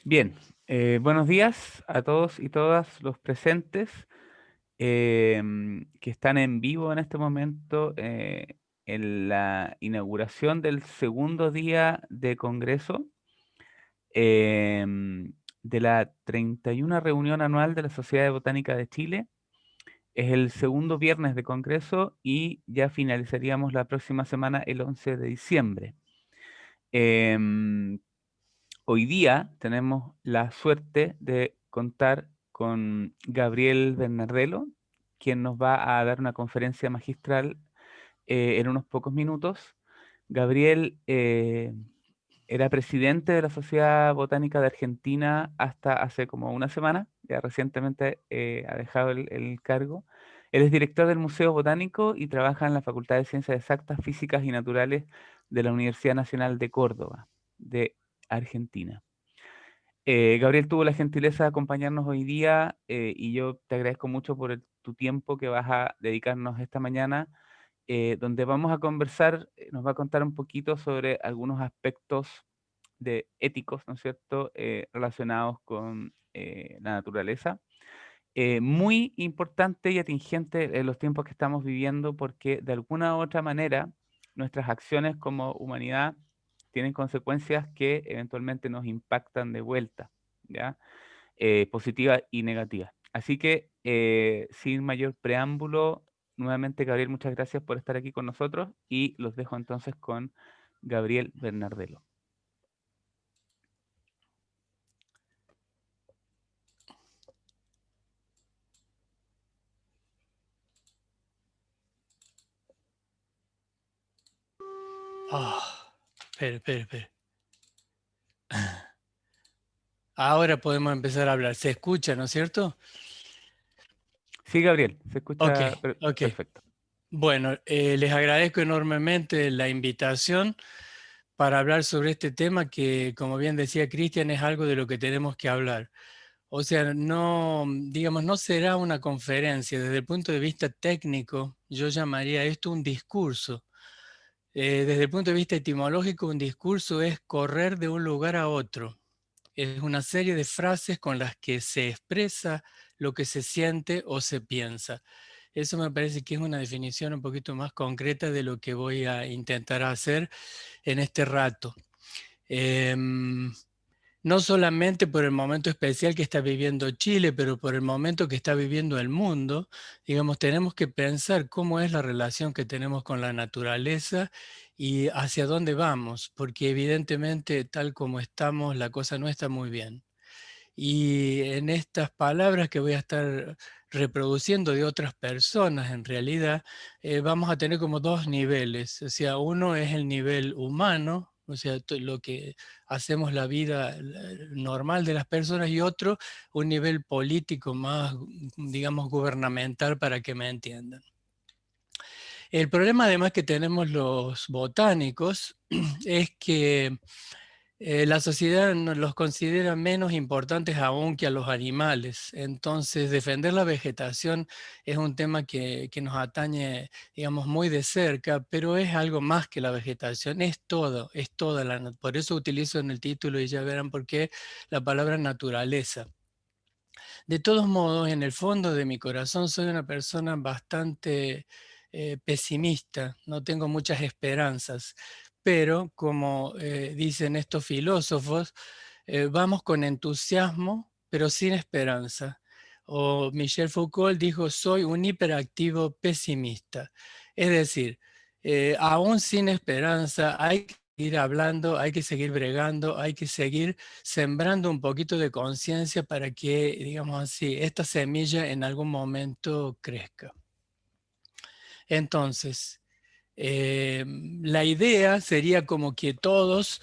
Bien, buenos días a todos y todas los presentes que están en vivo en este momento en la inauguración del segundo día de Congreso de la 31 reunión anual de la Sociedad de Botánica de Chile. Es el segundo viernes de Congreso y ya finalizaríamos la próxima semana el 11 de diciembre. Em, Hoy día tenemos la suerte de contar con Gabriel Bernardelo, quien nos va a dar una conferencia magistral en unos pocos minutos. Gabriel era presidente de la Sociedad Botánica de Argentina hasta hace como una semana, ya recientemente ha dejado el cargo. Él es director del Museo Botánico y trabaja en la Facultad de Ciencias Exactas, Físicas y Naturales de la Universidad Nacional de Córdoba, de Argentina. Gabriel tuvo la gentileza de acompañarnos hoy día y yo te agradezco mucho por tu tiempo que vas a dedicarnos esta mañana, donde vamos a conversar, nos va a contar un poquito sobre algunos aspectos de éticos, ¿no es cierto?, relacionados con la naturaleza. Muy importante y atingente en los tiempos que estamos viviendo porque de alguna u otra manera nuestras acciones como humanidad tienen consecuencias que eventualmente nos impactan de vuelta, ¿ya? Positivas y negativas. Así que, sin mayor preámbulo, nuevamente, Gabriel, muchas gracias por estar aquí con nosotros y los dejo entonces con Gabriel Bernardelo. Espere, espere, espere. Ahora podemos empezar a hablar. ¿Se escucha, no es cierto? Sí, Gabriel, se Ok, escucha ok. perfecto. Bueno, les agradezco enormemente la invitación para hablar sobre este tema que, como bien decía Cristian, es algo de lo que tenemos que hablar. O sea, no, digamos, no será una conferencia. Desde el punto de vista técnico, yo llamaría esto un discurso. Desde el punto de vista etimológico, un discurso es correr de un lugar a otro. Es una serie de frases con las que se expresa lo que se siente o se piensa. Eso me parece que es una definición un poquito más concreta de lo que voy a intentar hacer en este rato. Em, no solamente por el momento especial que está viviendo Chile, pero por el momento que está viviendo el mundo, digamos, tenemos que pensar cómo es la relación que tenemos con la naturaleza y hacia dónde vamos, porque evidentemente tal como estamos, la cosa no está muy bien. Y en estas palabras que voy a estar reproduciendo de otras personas, en realidad, vamos a tener como dos niveles. O sea, uno es el nivel humano, o sea, lo que hacemos la vida normal de las personas, y otro, un nivel político más, digamos, gubernamental, para que me entiendan. El problema además que tenemos los botánicos es que la sociedad los considera menos importantes aún que a los animales. Entonces, defender la vegetación es un tema que nos atañe, digamos, muy de cerca, pero es algo más que la vegetación, es todo, es toda la por eso utilizo en el título, y ya verán por qué, la palabra naturaleza. De todos modos, en el fondo de mi corazón soy una persona bastante pesimista, no tengo muchas esperanzas, pero como dicen estos filósofos, vamos con entusiasmo, pero sin esperanza. O Michel Foucault dijo, soy un hiperactivo pesimista. Es decir, aún sin esperanza hay que seguir hablando, hay que seguir bregando, hay que seguir sembrando un poquito de conciencia para que, digamos así, esta semilla en algún momento crezca. Entonces, la idea sería como que todos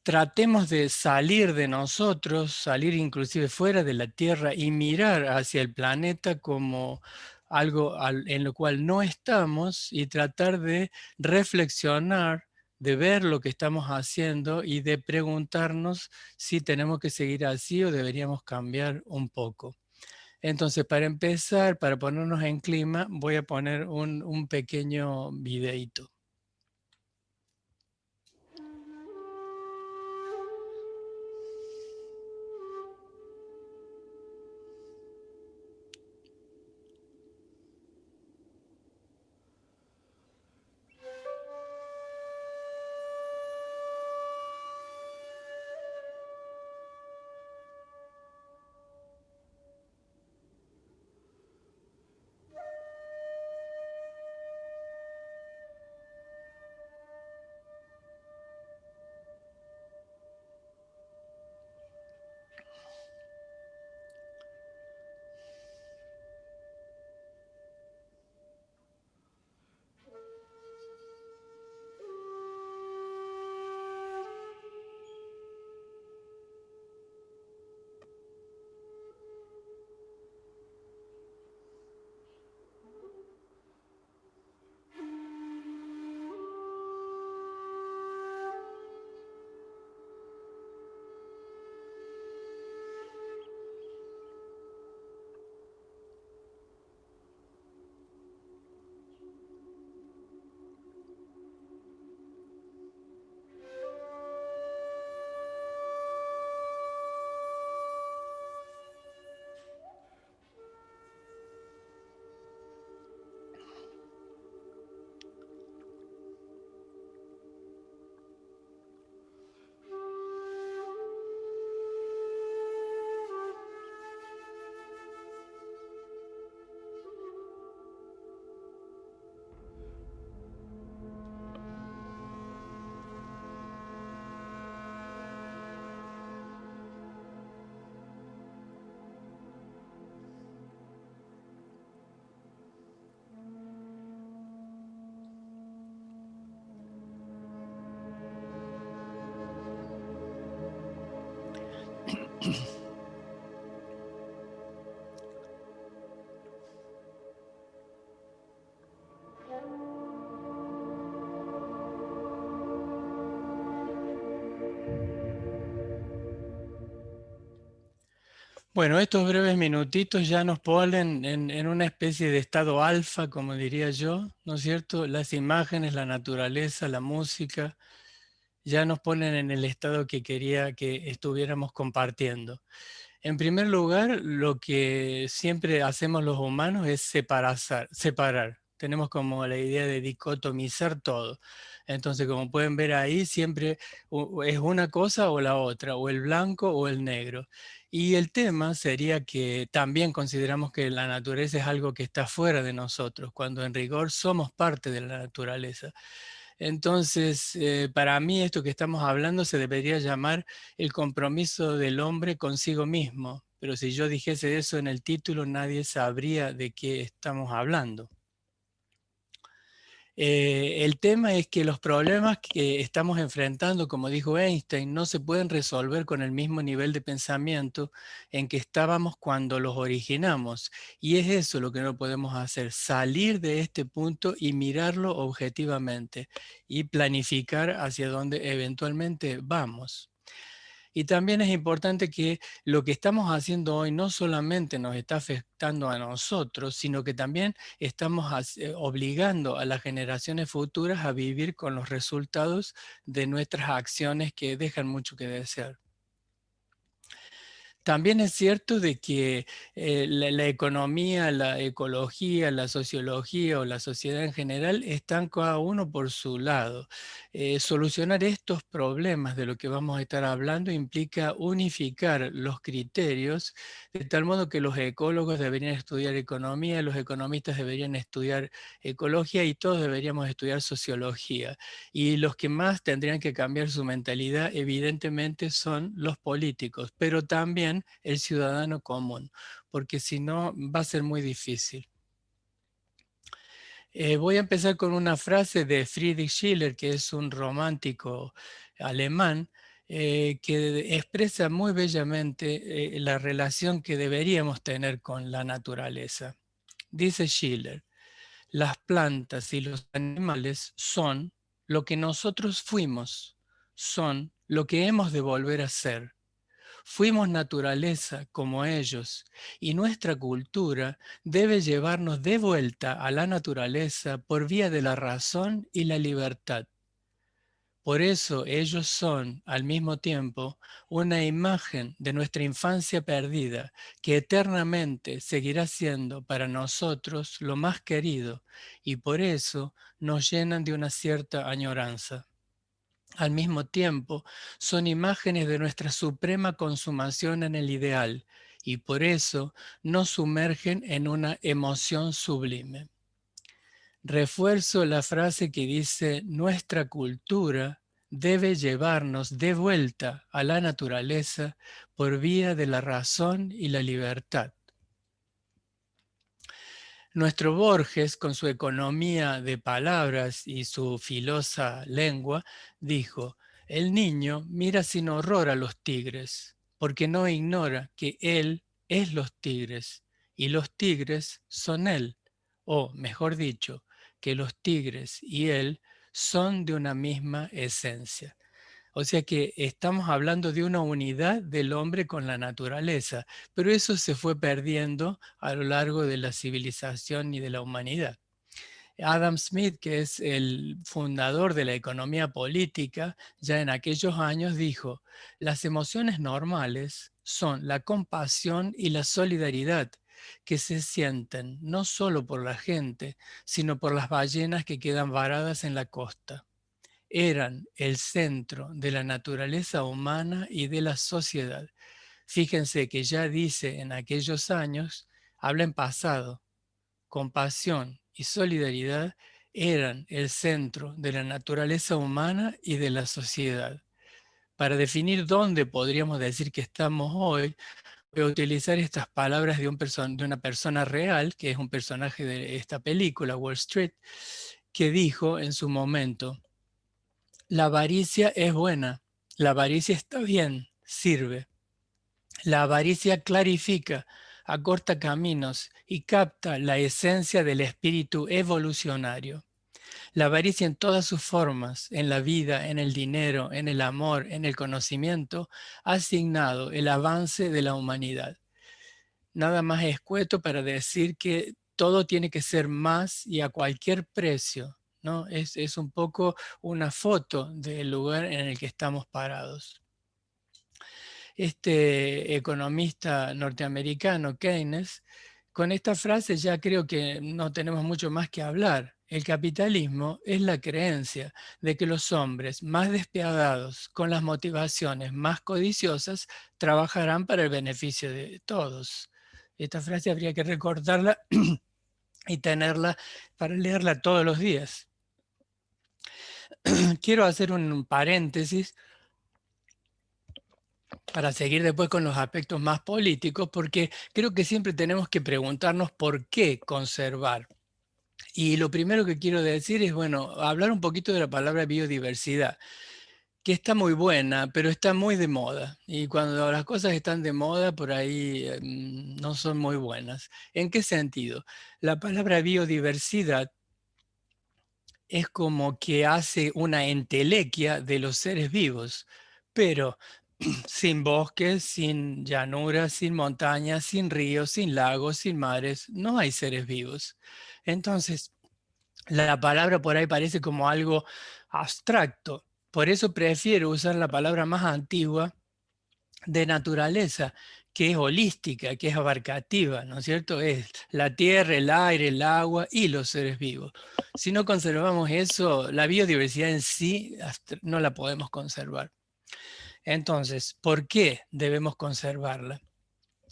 tratemos de salir de nosotros, salir inclusive fuera de la Tierra y mirar hacia el planeta como algo en lo cual no estamos, y tratar de reflexionar, de ver lo que estamos haciendo y de preguntarnos si tenemos que seguir así o deberíamos cambiar un poco. Entonces, para empezar, para ponernos en clima, voy a poner un pequeño videíto. Bueno, estos breves minutitos ya nos ponen en una especie de estado alfa, como diría yo, ¿no es cierto? Las imágenes, la naturaleza, la música, ya nos ponen en el estado que quería que estuviéramos compartiendo. En primer lugar, lo que siempre hacemos los humanos es separar. Tenemos como la idea de dicotomizar todo. Entonces, como pueden ver ahí, siempre es una cosa o la otra, o el blanco o el negro. Y el tema sería que también consideramos que la naturaleza es algo que está fuera de nosotros, cuando en rigor somos parte de la naturaleza. Entonces, para mí esto que estamos hablando se debería llamar el compromiso del hombre consigo mismo. Pero si yo dijese eso en el título, nadie sabría de qué estamos hablando. El tema es que los problemas que estamos enfrentando, como dijo Einstein, no se pueden resolver con el mismo nivel de pensamiento en que estábamos cuando los originamos. Y es eso lo que no podemos hacer, salir de este punto y mirarlo objetivamente y planificar hacia dónde eventualmente vamos. Y también es importante que lo que estamos haciendo hoy no solamente nos está afectando a nosotros, sino que también estamos obligando a las generaciones futuras a vivir con los resultados de nuestras acciones que dejan mucho que desear. También es cierto de que la economía, la ecología, la sociología o la sociedad en general están cada uno por su lado. Solucionar estos problemas de lo que vamos a estar hablando implica unificar los criterios de tal modo que los ecólogos deberían estudiar economía, los economistas deberían estudiar ecología y todos deberíamos estudiar sociología. Y los que más tendrían que cambiar su mentalidad, evidentemente, son los políticos, pero también el ciudadano común, porque si no va a ser muy difícil. Voy a empezar con una frase de Friedrich Schiller, que es un romántico alemán, que expresa muy bellamente la relación que deberíamos tener con la naturaleza. Dice Schiller: las plantas y los animales son lo que nosotros fuimos, son lo que hemos de volver a ser. Fuimos naturaleza como ellos y nuestra cultura debe llevarnos de vuelta a la naturaleza por vía de la razón y la libertad. Por eso ellos son, al mismo tiempo, una imagen de nuestra infancia perdida, que eternamente seguirá siendo para nosotros lo más querido, y por eso nos llenan de una cierta añoranza. Al mismo tiempo, son imágenes de nuestra suprema consumación en el ideal, y por eso nos sumergen en una emoción sublime. Refuerzo la frase que dice: nuestra cultura debe llevarnos de vuelta a la naturaleza por vía de la razón y la libertad. Nuestro Borges, con su economía de palabras y su filosa lengua, dijo: el niño mira sin horror a los tigres, porque no ignora que él es los tigres y los tigres son él, o mejor dicho, que los tigres y él son de una misma esencia. O sea que estamos hablando de una unidad del hombre con la naturaleza, pero eso se fue perdiendo a lo largo de la civilización y de la humanidad. Adam Smith, que es el fundador de la economía política, ya en aquellos años dijo: las emociones normales son la compasión y la solidaridad que se sienten no solo por la gente, sino por las ballenas que quedan varadas en la costa. Eran el centro de la naturaleza humana y de la sociedad. Fíjense que ya dice en aquellos años, habla en pasado: compasión y solidaridad eran el centro de la naturaleza humana y de la sociedad. Para definir dónde podríamos decir que estamos hoy, voy a utilizar estas palabras de una persona real, que es un personaje de esta película, Wall Street, que dijo en su momento: la avaricia es buena, la avaricia está bien, sirve. La avaricia clarifica, acorta caminos y capta la esencia del espíritu evolucionario. La avaricia en todas sus formas, en la vida, en el dinero, en el amor, en el conocimiento, ha asignado el avance de la humanidad. nada más escueto para decir que todo tiene que ser más y a cualquier precio, ¿no? Es un poco una foto del lugar en el que estamos parados. Este economista norteamericano, Keynes, con esta frase ya creo que no tenemos mucho más que hablar. El capitalismo es la creencia de que los hombres más despiadados, con las motivaciones más codiciosas, trabajarán para el beneficio de todos. Esta frase habría que recordarla y tenerla para leerla todos los días. Quiero hacer un paréntesis para seguir después con los aspectos más políticos, porque creo que siempre tenemos que preguntarnos por qué conservar. Y lo primero que quiero decir es, bueno, hablar un poquito de la palabra biodiversidad, que está muy buena, pero está muy de moda. Y cuando las cosas están de moda, por ahí no son muy buenas. ¿En qué sentido? La palabra biodiversidad es como que hace una entelequia de los seres vivos, pero sin bosques, sin llanuras, sin montañas, sin ríos, sin lagos, sin mares, no hay seres vivos. Entonces, la palabra por ahí parece como algo abstracto. Por eso prefiero usar la palabra más antigua de naturaleza, que es holística, que es abarcativa, ¿no es cierto? Es la tierra, el aire, el agua y los seres vivos. Si no conservamos eso, la biodiversidad en sí no la podemos conservar. Entonces, ¿por qué debemos conservarla?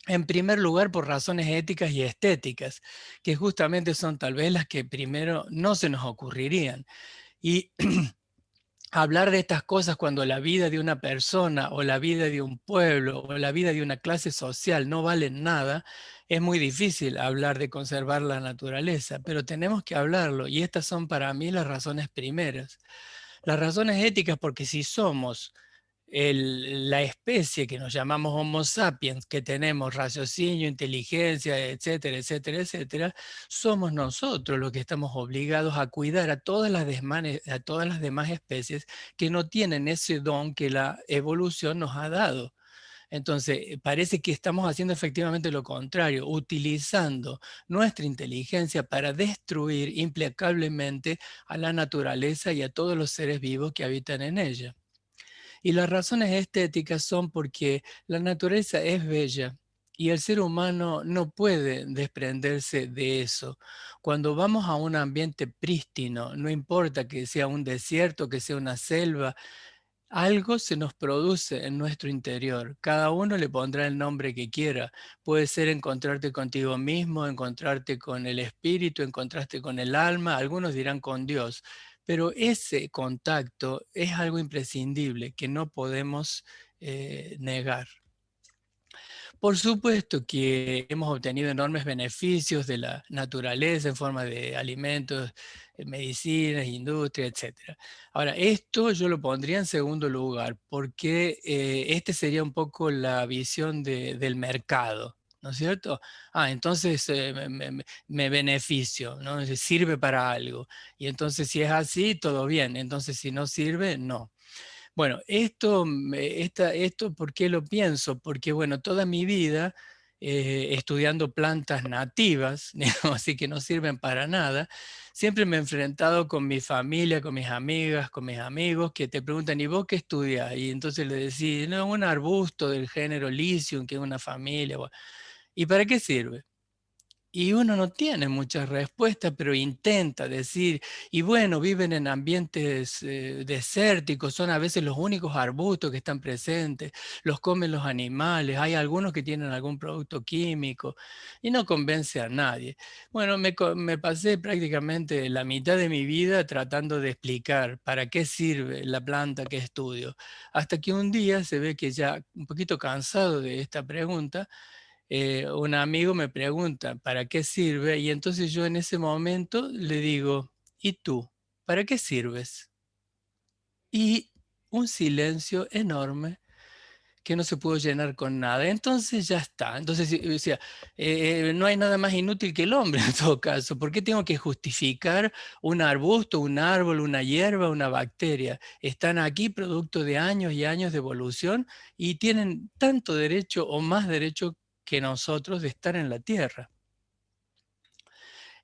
En primer lugar, por razones éticas y estéticas, que justamente son tal vez las que primero no se nos ocurrirían. Y hablar de estas cosas cuando la vida de una persona o la vida de un pueblo o la vida de una clase social no valen nada, es muy difícil hablar de conservar la naturaleza, pero tenemos que hablarlo y estas son para mí las razones primeras. Las razones éticas porque si somos la especie que nos llamamos Homo sapiens, que tenemos raciocinio, inteligencia, etcétera, etcétera, etcétera, somos nosotros los que estamos obligados a cuidar a a todas las demás especies que no tienen ese don que la evolución nos ha dado. Entonces, parece que estamos haciendo efectivamente lo contrario, utilizando nuestra inteligencia para destruir implacablemente a la naturaleza y a todos los seres vivos que habitan en ella. Y las razones estéticas son porque la naturaleza es bella y el ser humano no puede desprenderse de eso. Cuando vamos a un ambiente prístino, no importa que sea un desierto, que sea una selva, algo se nos produce en nuestro interior. Cada uno le pondrá el nombre que quiera. Puede ser encontrarte contigo mismo, encontrarte con el espíritu, encontrarte con el alma, algunos dirán con Dios. Pero ese contacto es algo imprescindible que no podemos negar. Por supuesto que hemos obtenido enormes beneficios de la naturaleza en forma de alimentos, medicinas, industria, etc. Ahora, esto yo lo pondría en segundo lugar porque este sería un poco la visión del mercado, ¿no es cierto? Entonces me beneficio, ¿no? Sirve para algo. Y entonces si es así, todo bien. Entonces si no sirve, no. Bueno, esto, ¿por qué lo pienso? Porque, bueno, toda mi vida estudiando plantas nativas, digamos, así que no sirven para nada, siempre me he enfrentado con mi familia, con mis amigas, con mis amigos, que te preguntan, ¿y vos qué estudias? Y entonces le decís, no, un arbusto del género Lycium, que es una familia. ¿Y para qué sirve? Y uno no tiene muchas respuestas, pero intenta decir, y bueno, viven en ambientes desérticos, son a veces los únicos arbustos que están presentes, los comen los animales, hay algunos que tienen algún producto químico, y no convence a nadie. Bueno, me pasé prácticamente la mitad de mi vida tratando de explicar para qué sirve la planta que estudio, hasta que un día se ve que ya un poquito cansado de esta pregunta, un amigo me pregunta, ¿para qué sirve? Y entonces yo en ese momento le digo, ¿y tú? ¿Para qué sirves? Y un silencio enorme que no se pudo llenar con nada. Entonces ya está. Entonces decía, no hay nada más inútil que el hombre en todo caso. ¿Por qué tengo que justificar un arbusto, un árbol, una hierba, una bacteria? Están aquí producto de años y años de evolución y tienen tanto derecho o más derecho que nosotros de estar en la Tierra.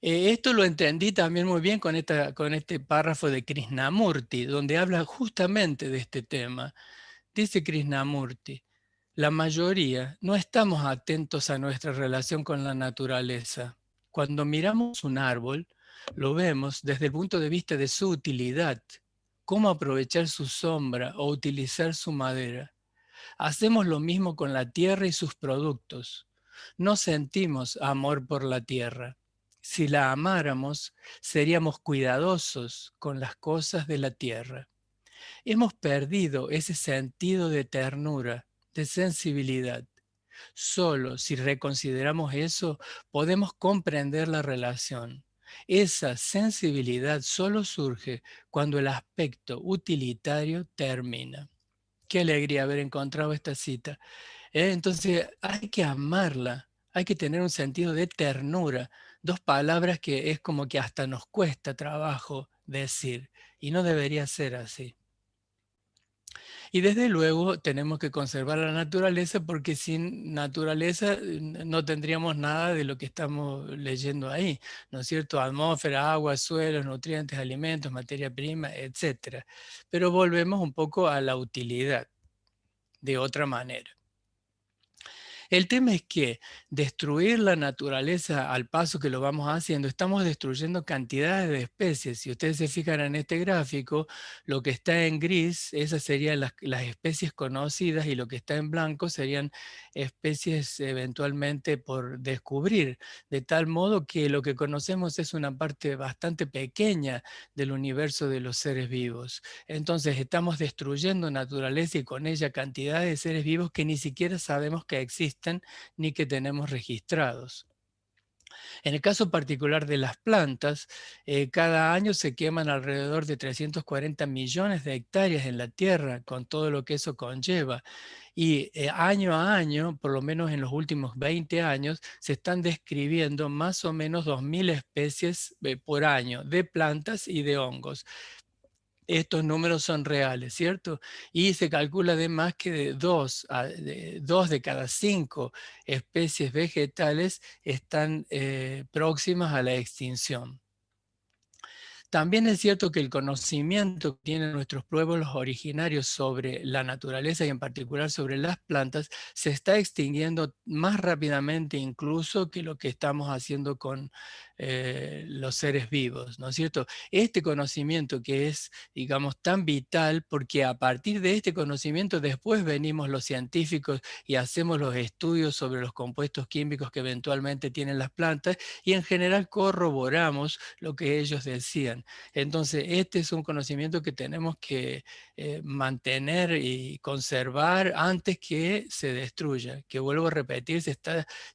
Esto lo entendí también muy bien con este párrafo de Krishnamurti, donde habla justamente de este tema. Dice Krishnamurti, la mayoría no estamos atentos a nuestra relación con la naturaleza. Cuando miramos un árbol, lo vemos desde el punto de vista de su utilidad, cómo aprovechar su sombra o utilizar su madera. Hacemos lo mismo con la tierra y sus productos. No sentimos amor por la tierra. Si la amáramos, seríamos cuidadosos con las cosas de la tierra. Hemos perdido ese sentido de ternura, de sensibilidad. Solo si reconsideramos eso, podemos comprender la relación. Esa sensibilidad solo surge cuando el aspecto utilitario termina. Qué alegría haber encontrado esta cita. Entonces hay que amarla, hay que tener un sentido de ternura. Dos palabras que es como que hasta nos cuesta trabajo decir y no debería ser así. Y desde luego tenemos que conservar la naturaleza porque sin naturaleza no tendríamos nada de lo que estamos leyendo ahí, ¿no es cierto? Atmósfera, agua, suelos, nutrientes, alimentos, materia prima, etcétera. Pero volvemos un poco a la utilidad de otra manera. El tema es que destruir la naturaleza al paso que lo vamos haciendo, estamos destruyendo cantidades de especies. Si ustedes se fijan en este gráfico, lo que está en gris, esas serían las especies conocidas y lo que está en blanco serían especies eventualmente por descubrir, de tal modo que lo que conocemos es una parte bastante pequeña del universo de los seres vivos. Entonces estamos destruyendo naturaleza y con ella cantidad de seres vivos que ni siquiera sabemos que existen ni que tenemos registrados. En el caso particular de las plantas, cada año se queman alrededor de 340 millones de hectáreas en la tierra, con todo lo que eso conlleva. Y año a año, por lo menos en los últimos 20 años, se están describiendo más o menos 2.000 especies por año de plantas y de hongos. Estos números son reales, ¿cierto? Y se calcula además que dos de cada 5 especies vegetales están próximas a la extinción. También es cierto que el conocimiento que tienen nuestros pueblos originarios sobre la naturaleza y en particular sobre las plantas se está extinguiendo más rápidamente incluso que lo que estamos haciendo con los seres vivos, ¿no es cierto? Este conocimiento que es, digamos, tan vital porque a partir de este conocimiento después venimos los científicos y hacemos los estudios sobre los compuestos químicos que eventualmente tienen las plantas y en general corroboramos lo que ellos decían. Entonces, este es un conocimiento que tenemos que mantener y conservar antes que se destruya. Que vuelvo a repetir, se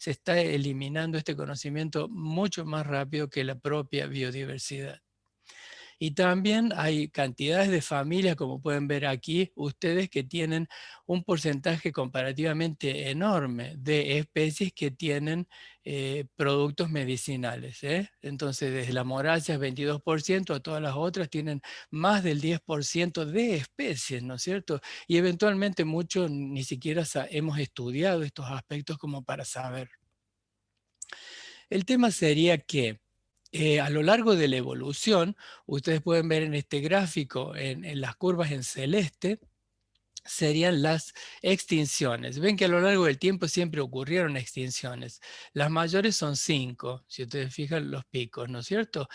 está eliminando este conocimiento mucho más rápido que la propia biodiversidad. Y también hay cantidades de familias, como pueden ver aquí, ustedes que tienen un porcentaje comparativamente enorme de especies que tienen productos medicinales. Entonces, desde la morácea 22% a todas las otras tienen más del 10% de especies, ¿no es cierto? Y eventualmente muchos ni siquiera hemos estudiado estos aspectos como para saber. El tema sería que a lo largo de la evolución, ustedes pueden ver en este gráfico, en las curvas en celeste, serían las extinciones. Ven que a lo largo del tiempo siempre ocurrieron extinciones. Las mayores son 5, si ustedes fijan los picos, ¿no es cierto?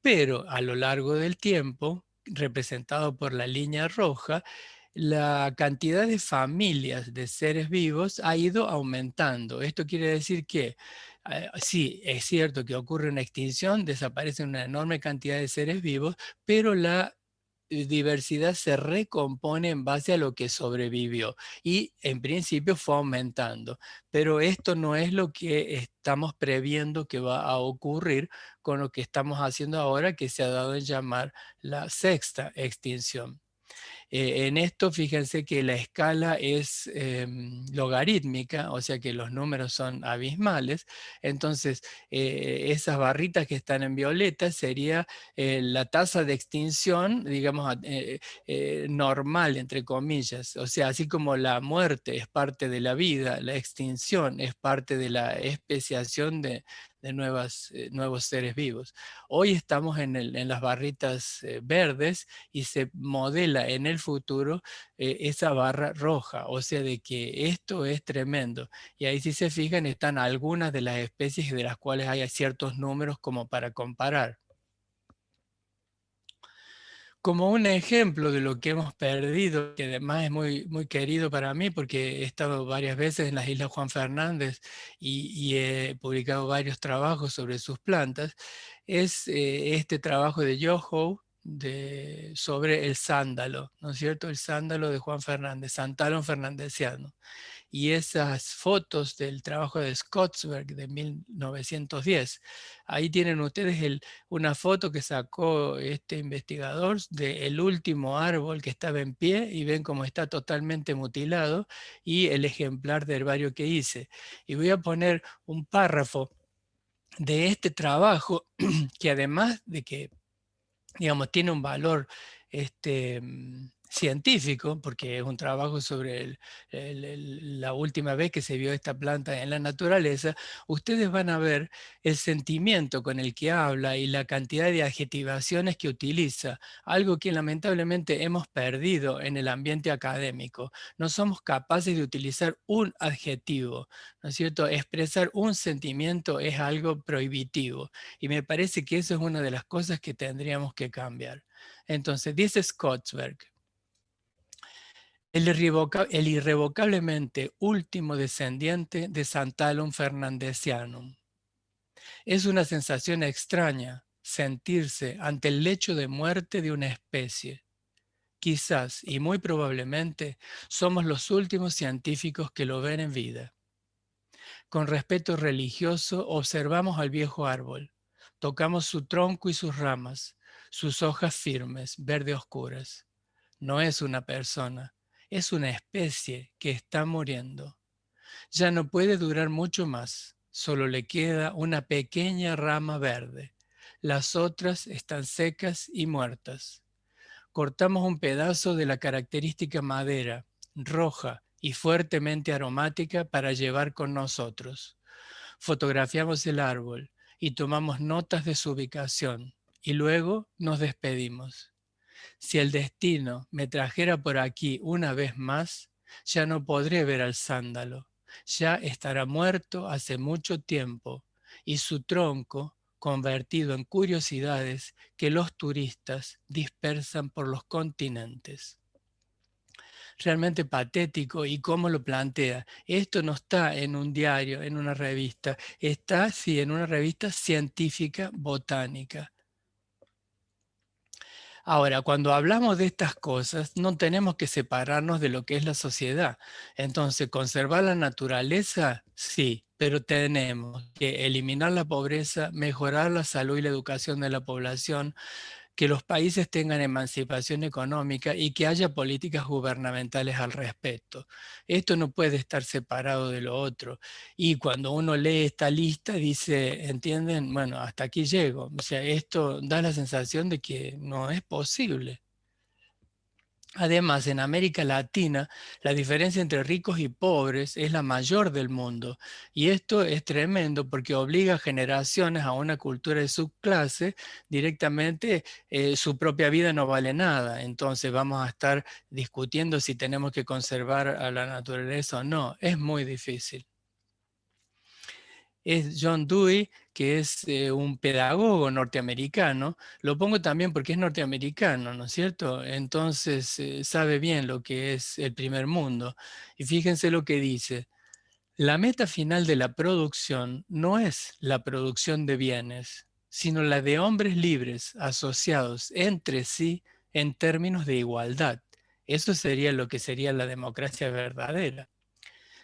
Pero a lo largo del tiempo, representado por la línea roja, la cantidad de familias de seres vivos ha ido aumentando. Esto quiere decir que sí, es cierto que ocurre una extinción, desaparece una enorme cantidad de seres vivos, pero la diversidad se recompone en base a lo que sobrevivió y en principio fue aumentando. Pero esto no es lo que estamos previendo que va a ocurrir con lo que estamos haciendo ahora, que se ha dado en llamar la sexta extinción. En esto fíjense que la escala es logarítmica, o sea que los números son abismales. Entonces, esas barritas que están en violeta sería la tasa de extinción, digamos, normal, entre comillas. O sea, así como la muerte es parte de la vida, la extinción es parte de la especiación de nuevos seres vivos. Hoy estamos en las barritas verdes y se modela en el futuro esa barra roja, o sea, de que esto es tremendo. Y ahí si se fijan están algunas de las especies de las cuales hay ciertos números como para comparar. Como un ejemplo de lo que hemos perdido, que además es muy, muy querido para mí porque he estado varias veces en las Islas Juan Fernández y he publicado varios trabajos sobre sus plantas, es este trabajo de Yoho sobre el sándalo, ¿no es cierto? El sándalo de Juan Fernández, Santalum fernandesiano. Y esas fotos del trabajo de Scottsberg de 1910. Ahí tienen ustedes una foto que sacó este investigador del último árbol que estaba en pie y ven cómo está totalmente mutilado y el ejemplar de herbario que hice. Y voy a poner un párrafo de este trabajo que además de que digamos, tiene un valor científico, porque es un trabajo sobre la última vez que se vio esta planta en la naturaleza, ustedes van a ver el sentimiento con el que habla y la cantidad de adjetivaciones que utiliza, algo que lamentablemente hemos perdido en el ambiente académico. No somos capaces de utilizar un adjetivo, ¿no es cierto? Expresar un sentimiento es algo prohibitivo. Y me parece que eso es una de las cosas que tendríamos que cambiar. Entonces, dice Scottsberg, el irrevocablemente último descendiente de Santalum fernandesianum. Es una sensación extraña sentirse ante el lecho de muerte de una especie. Quizás, y muy probablemente, somos los últimos científicos que lo ven en vida. Con respeto religioso observamos al viejo árbol. Tocamos su tronco y sus ramas, sus hojas firmes, verde oscuras. No es una persona, es una especie que está muriendo. Ya no puede durar mucho más, solo le queda una pequeña rama verde. Las otras están secas y muertas. Cortamos un pedazo de la característica madera, roja y fuertemente aromática para llevar con nosotros. Fotografiamos el árbol y tomamos notas de su ubicación y luego nos despedimos. Si el destino me trajera por aquí una vez más, ya no podré ver al sándalo. Ya estará muerto hace mucho tiempo y su tronco convertido en curiosidades que los turistas dispersan por los continentes. Realmente patético y cómo lo plantea. Esto no está en un diario, en una revista, está sí en una revista científica botánica. Ahora, cuando hablamos de estas cosas, no tenemos que separarnos de lo que es la sociedad. Entonces, conservar la naturaleza, sí, pero tenemos que eliminar la pobreza, mejorar la salud y la educación de la población, que los países tengan emancipación económica y que haya políticas gubernamentales al respecto. Esto no puede estar separado de lo otro. Y cuando uno lee esta lista, dice, ¿entienden? Bueno, hasta aquí llego. O sea, esto da la sensación de que no es posible. Además, en América Latina, la diferencia entre ricos y pobres es la mayor del mundo. Y esto es tremendo porque obliga a generaciones a una cultura de subclase, directamente su propia vida no vale nada. Entonces vamos a estar discutiendo si tenemos que conservar a la naturaleza o no. Es muy difícil. Es John Dewey, que es un pedagogo norteamericano. Lo pongo también porque es norteamericano, ¿no es cierto? Entonces sabe bien lo que es el primer mundo. Y fíjense lo que dice. La meta final de la producción no es la producción de bienes, sino la de hombres libres asociados entre sí en términos de igualdad. Eso sería lo que sería la democracia verdadera.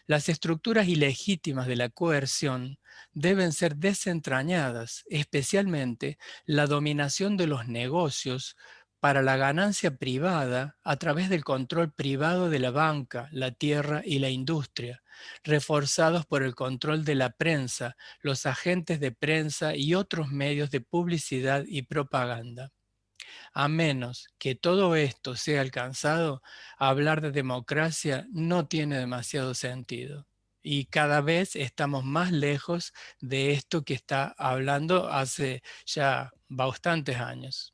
Las estructuras ilegítimas de la coerción deben ser desentrañadas, especialmente la dominación de los negocios para la ganancia privada a través del control privado de la banca, la tierra y la industria, reforzados por el control de la prensa, los agentes de prensa y otros medios de publicidad y propaganda. A menos que todo esto sea alcanzado, hablar de democracia no tiene demasiado sentido. Y cada vez estamos más lejos de esto que está hablando hace ya bastantes años.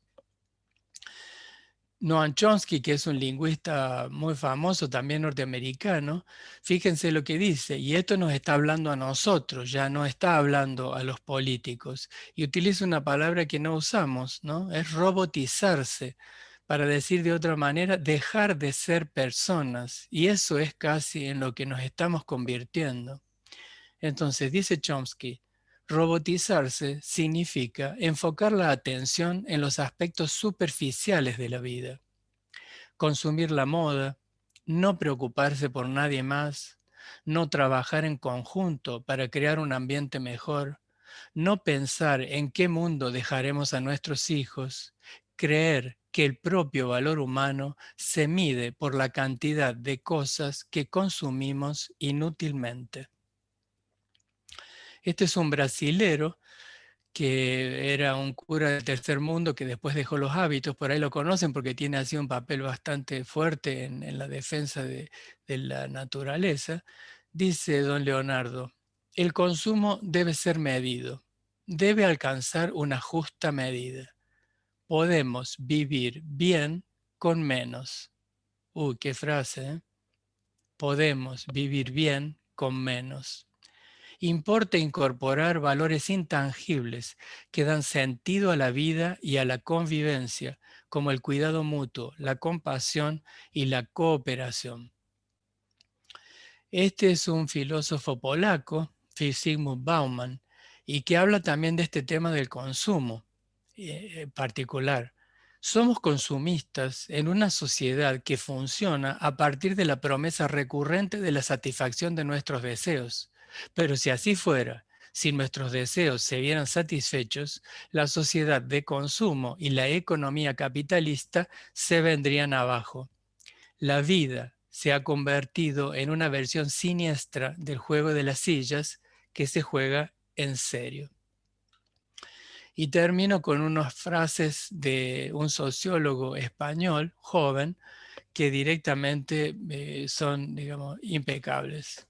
Noam Chomsky, que es un lingüista muy famoso, también norteamericano, fíjense lo que dice, y esto nos está hablando a nosotros, ya no está hablando a los políticos, y utiliza una palabra que no usamos, ¿no? Es robotizarse, para decir de otra manera, dejar de ser personas, y eso es casi en lo que nos estamos convirtiendo. Entonces, dice Chomsky, robotizarse significa enfocar la atención en los aspectos superficiales de la vida, consumir la moda, no preocuparse por nadie más, no trabajar en conjunto para crear un ambiente mejor, no pensar en qué mundo dejaremos a nuestros hijos, creer que el propio valor humano se mide por la cantidad de cosas que consumimos inútilmente. Este es un brasilero que era un cura del tercer mundo que después dejó los hábitos, por ahí lo conocen porque tiene así un papel bastante fuerte en la defensa de la naturaleza. Dice don Leonardo, el consumo debe ser medido, debe alcanzar una justa medida. Podemos vivir bien con menos. Uy, qué frase, ¿eh? Podemos vivir bien con menos. Importa incorporar valores intangibles que dan sentido a la vida y a la convivencia, como el cuidado mutuo, la compasión y la cooperación. Este es un filósofo polaco, Zygmunt Bauman, y que habla también de este tema del consumo en particular. Somos consumistas en una sociedad que funciona a partir de la promesa recurrente de la satisfacción de nuestros deseos. Pero si así fuera, si nuestros deseos se vieran satisfechos, la sociedad de consumo y la economía capitalista se vendrían abajo. La vida se ha convertido en una versión siniestra del juego de las sillas que se juega en serio. Y termino con unas frases de un sociólogo español joven que directamente son, digamos, impecables.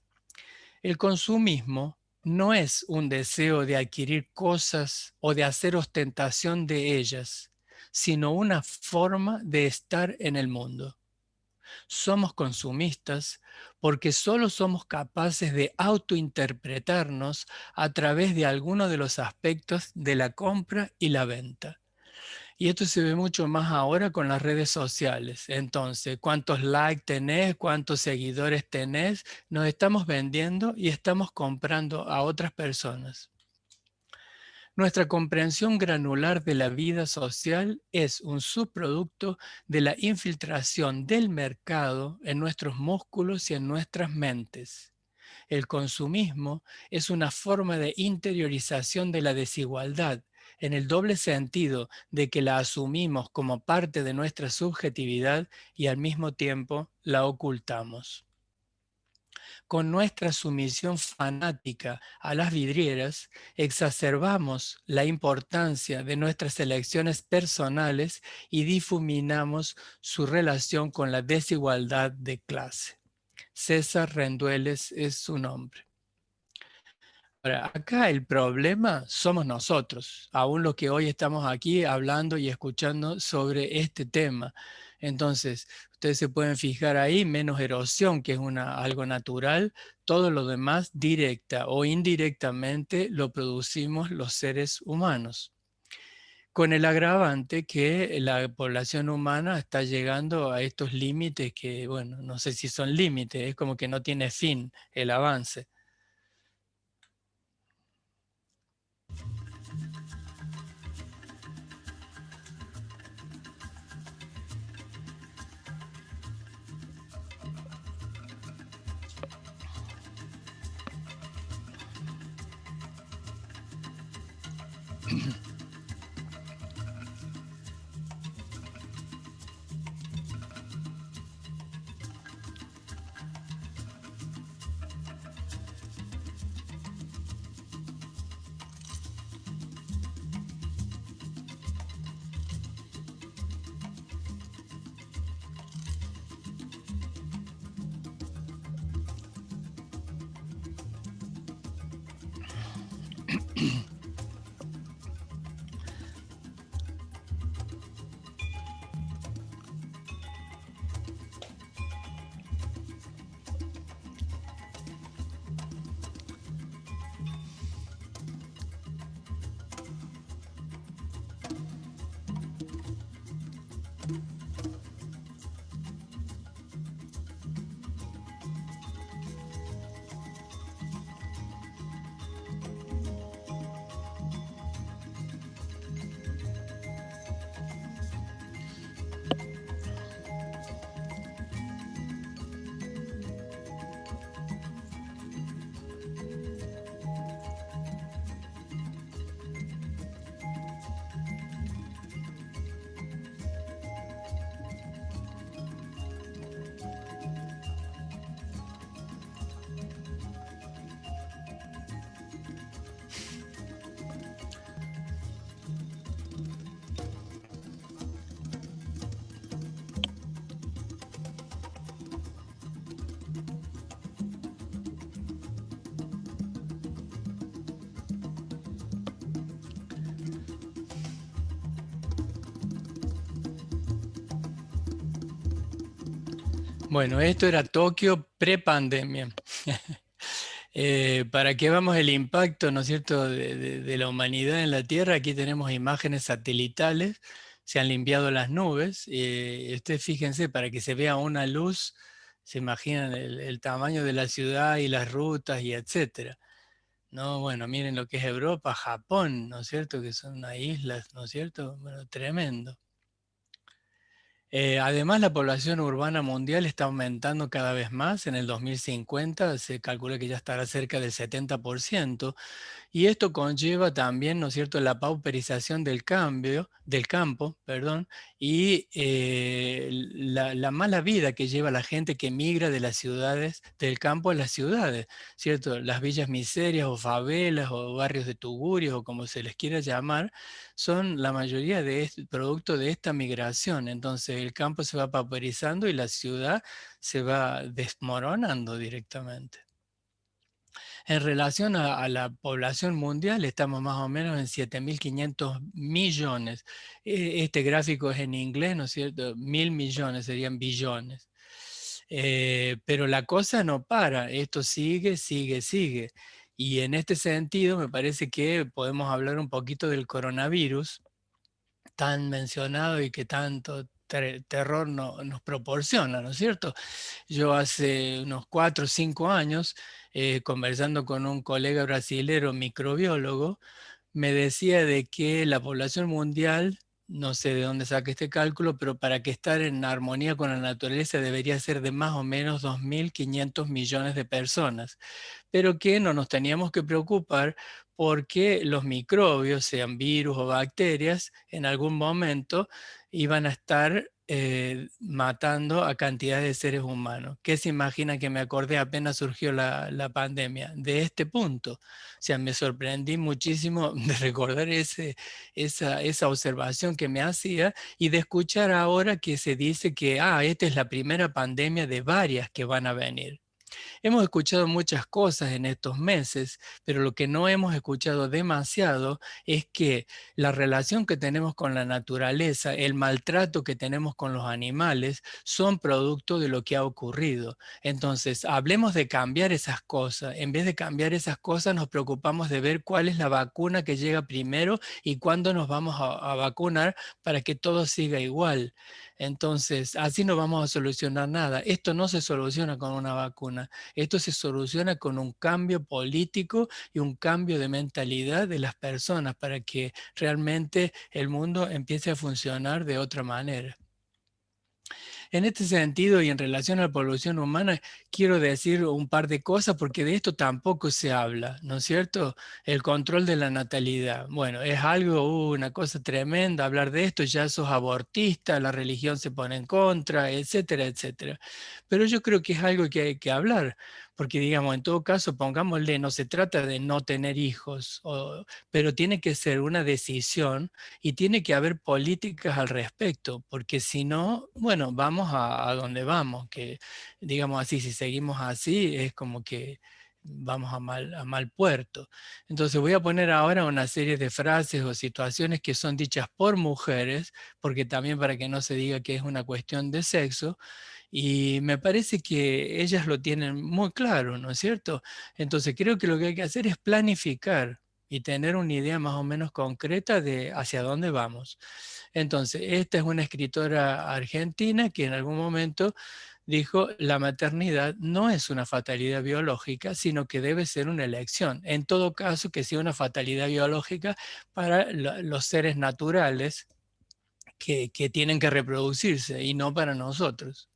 El consumismo no es un deseo de adquirir cosas o de hacer ostentación de ellas, sino una forma de estar en el mundo. Somos consumistas porque solo somos capaces de autointerpretarnos a través de alguno de los aspectos de la compra y la venta. Y esto se ve mucho más ahora con las redes sociales. Entonces, cuántos likes tenés, cuántos seguidores tenés, nos estamos vendiendo y estamos comprando a otras personas. Nuestra comprensión granular de la vida social es un subproducto de la infiltración del mercado en nuestros músculos y en nuestras mentes. El consumismo es una forma de interiorización de la desigualdad, en el doble sentido de que la asumimos como parte de nuestra subjetividad y al mismo tiempo la ocultamos. Con nuestra sumisión fanática a las vidrieras, exacerbamos la importancia de nuestras elecciones personales y difuminamos su relación con la desigualdad de clase. César Rendueles es su nombre. Ahora, acá el problema somos nosotros, aún los que hoy estamos aquí hablando y escuchando sobre este tema. Entonces, ustedes se pueden fijar ahí, menos erosión, que es algo natural, todo lo demás directa o indirectamente lo producimos los seres humanos. Con el agravante que la población humana está llegando a estos límites que, bueno, no sé si son límites, es como que no tiene fin el avance. Bueno, esto era Tokio pre-pandemia. Para que veamos el impacto, ¿no es cierto?, de la humanidad en la Tierra, aquí tenemos imágenes satelitales, se han limpiado las nubes. Ustedes fíjense, para que se vea una luz, se imaginan el tamaño de la ciudad y las rutas y etcétera. No, bueno, miren lo que es Europa, Japón, ¿no es cierto?, que son unas islas, ¿no es cierto? Bueno, tremendo. Además, la población urbana mundial está aumentando cada vez más. En el 2050 se calcula que ya estará cerca del 70%. Y esto conlleva también, ¿no es cierto?, la pauperización del campo, perdón, y la mala vida que lleva la gente que migra de las ciudades, del campo a las ciudades, ¿cierto? Las villas miserias o favelas o barrios de tugurios o como se les quiera llamar, son la mayoría de producto de esta migración. Entonces el campo se va pauperizando y la ciudad se va desmoronando directamente. En relación a la población mundial, estamos más o menos en 7.500 millones. Este gráfico es en inglés, ¿no es cierto? 1.000 millones serían billones. Pero la cosa no para, esto sigue, sigue, sigue. Y en este sentido, me parece que podemos hablar un poquito del coronavirus, tan mencionado y que tanto terror nos proporciona, ¿no es cierto? Yo hace unos 4 o 5 años, conversando con un colega brasilero microbiólogo, me decía de que la población mundial, no sé de dónde saca este cálculo, pero para que estar en armonía con la naturaleza debería ser de más o menos 2.500 millones de personas, pero que no nos teníamos que preocupar porque los microbios, sean virus o bacterias, en algún momento iban a estar matando a cantidades de seres humanos. ¿Qué se imagina que me acordé apenas surgió la pandemia? De este punto. O sea, me sorprendí muchísimo de recordar esa observación que me hacía y de escuchar ahora que se dice que, esta es la primera pandemia de varias que van a venir. Hemos escuchado muchas cosas en estos meses, pero lo que no hemos escuchado demasiado es que la relación que tenemos con la naturaleza, el maltrato que tenemos con los animales, son producto de lo que ha ocurrido. Entonces, hablemos de cambiar esas cosas. En vez de cambiar esas cosas, nos preocupamos de ver cuál es la vacuna que llega primero y cuándo nos vamos a vacunar para que todo siga igual. Entonces, así no vamos a solucionar nada. Esto no se soluciona con una vacuna. Esto se soluciona con un cambio político y un cambio de mentalidad de las personas para que realmente el mundo empiece a funcionar de otra manera. En este sentido y en relación a la población humana, quiero decir un par de cosas porque de esto tampoco se habla, ¿no es cierto? El control de la natalidad. Bueno, es algo, una cosa tremenda hablar de esto, ya sos abortista, la religión se pone en contra, etcétera, etcétera. Pero yo creo que es algo que hay que hablar, porque digamos, en todo caso, pongámosle, no se trata de no tener hijos, pero tiene que ser una decisión y tiene que haber políticas al respecto, porque si no, bueno, vamos a donde vamos, que digamos así, si seguimos así, es como que vamos a mal puerto. Entonces voy a poner ahora una serie de frases o situaciones que son dichas por mujeres, porque también para que no se diga que es una cuestión de sexo, y me parece que ellas lo tienen muy claro, ¿no es cierto? Entonces creo que lo que hay que hacer es planificar y tener una idea más o menos concreta de hacia dónde vamos. Entonces, esta es una escritora argentina que en algún momento dijo, la maternidad no es una fatalidad biológica, sino que debe ser una elección. En todo caso, que sea una fatalidad biológica para los seres naturales que tienen que reproducirse y no para nosotros.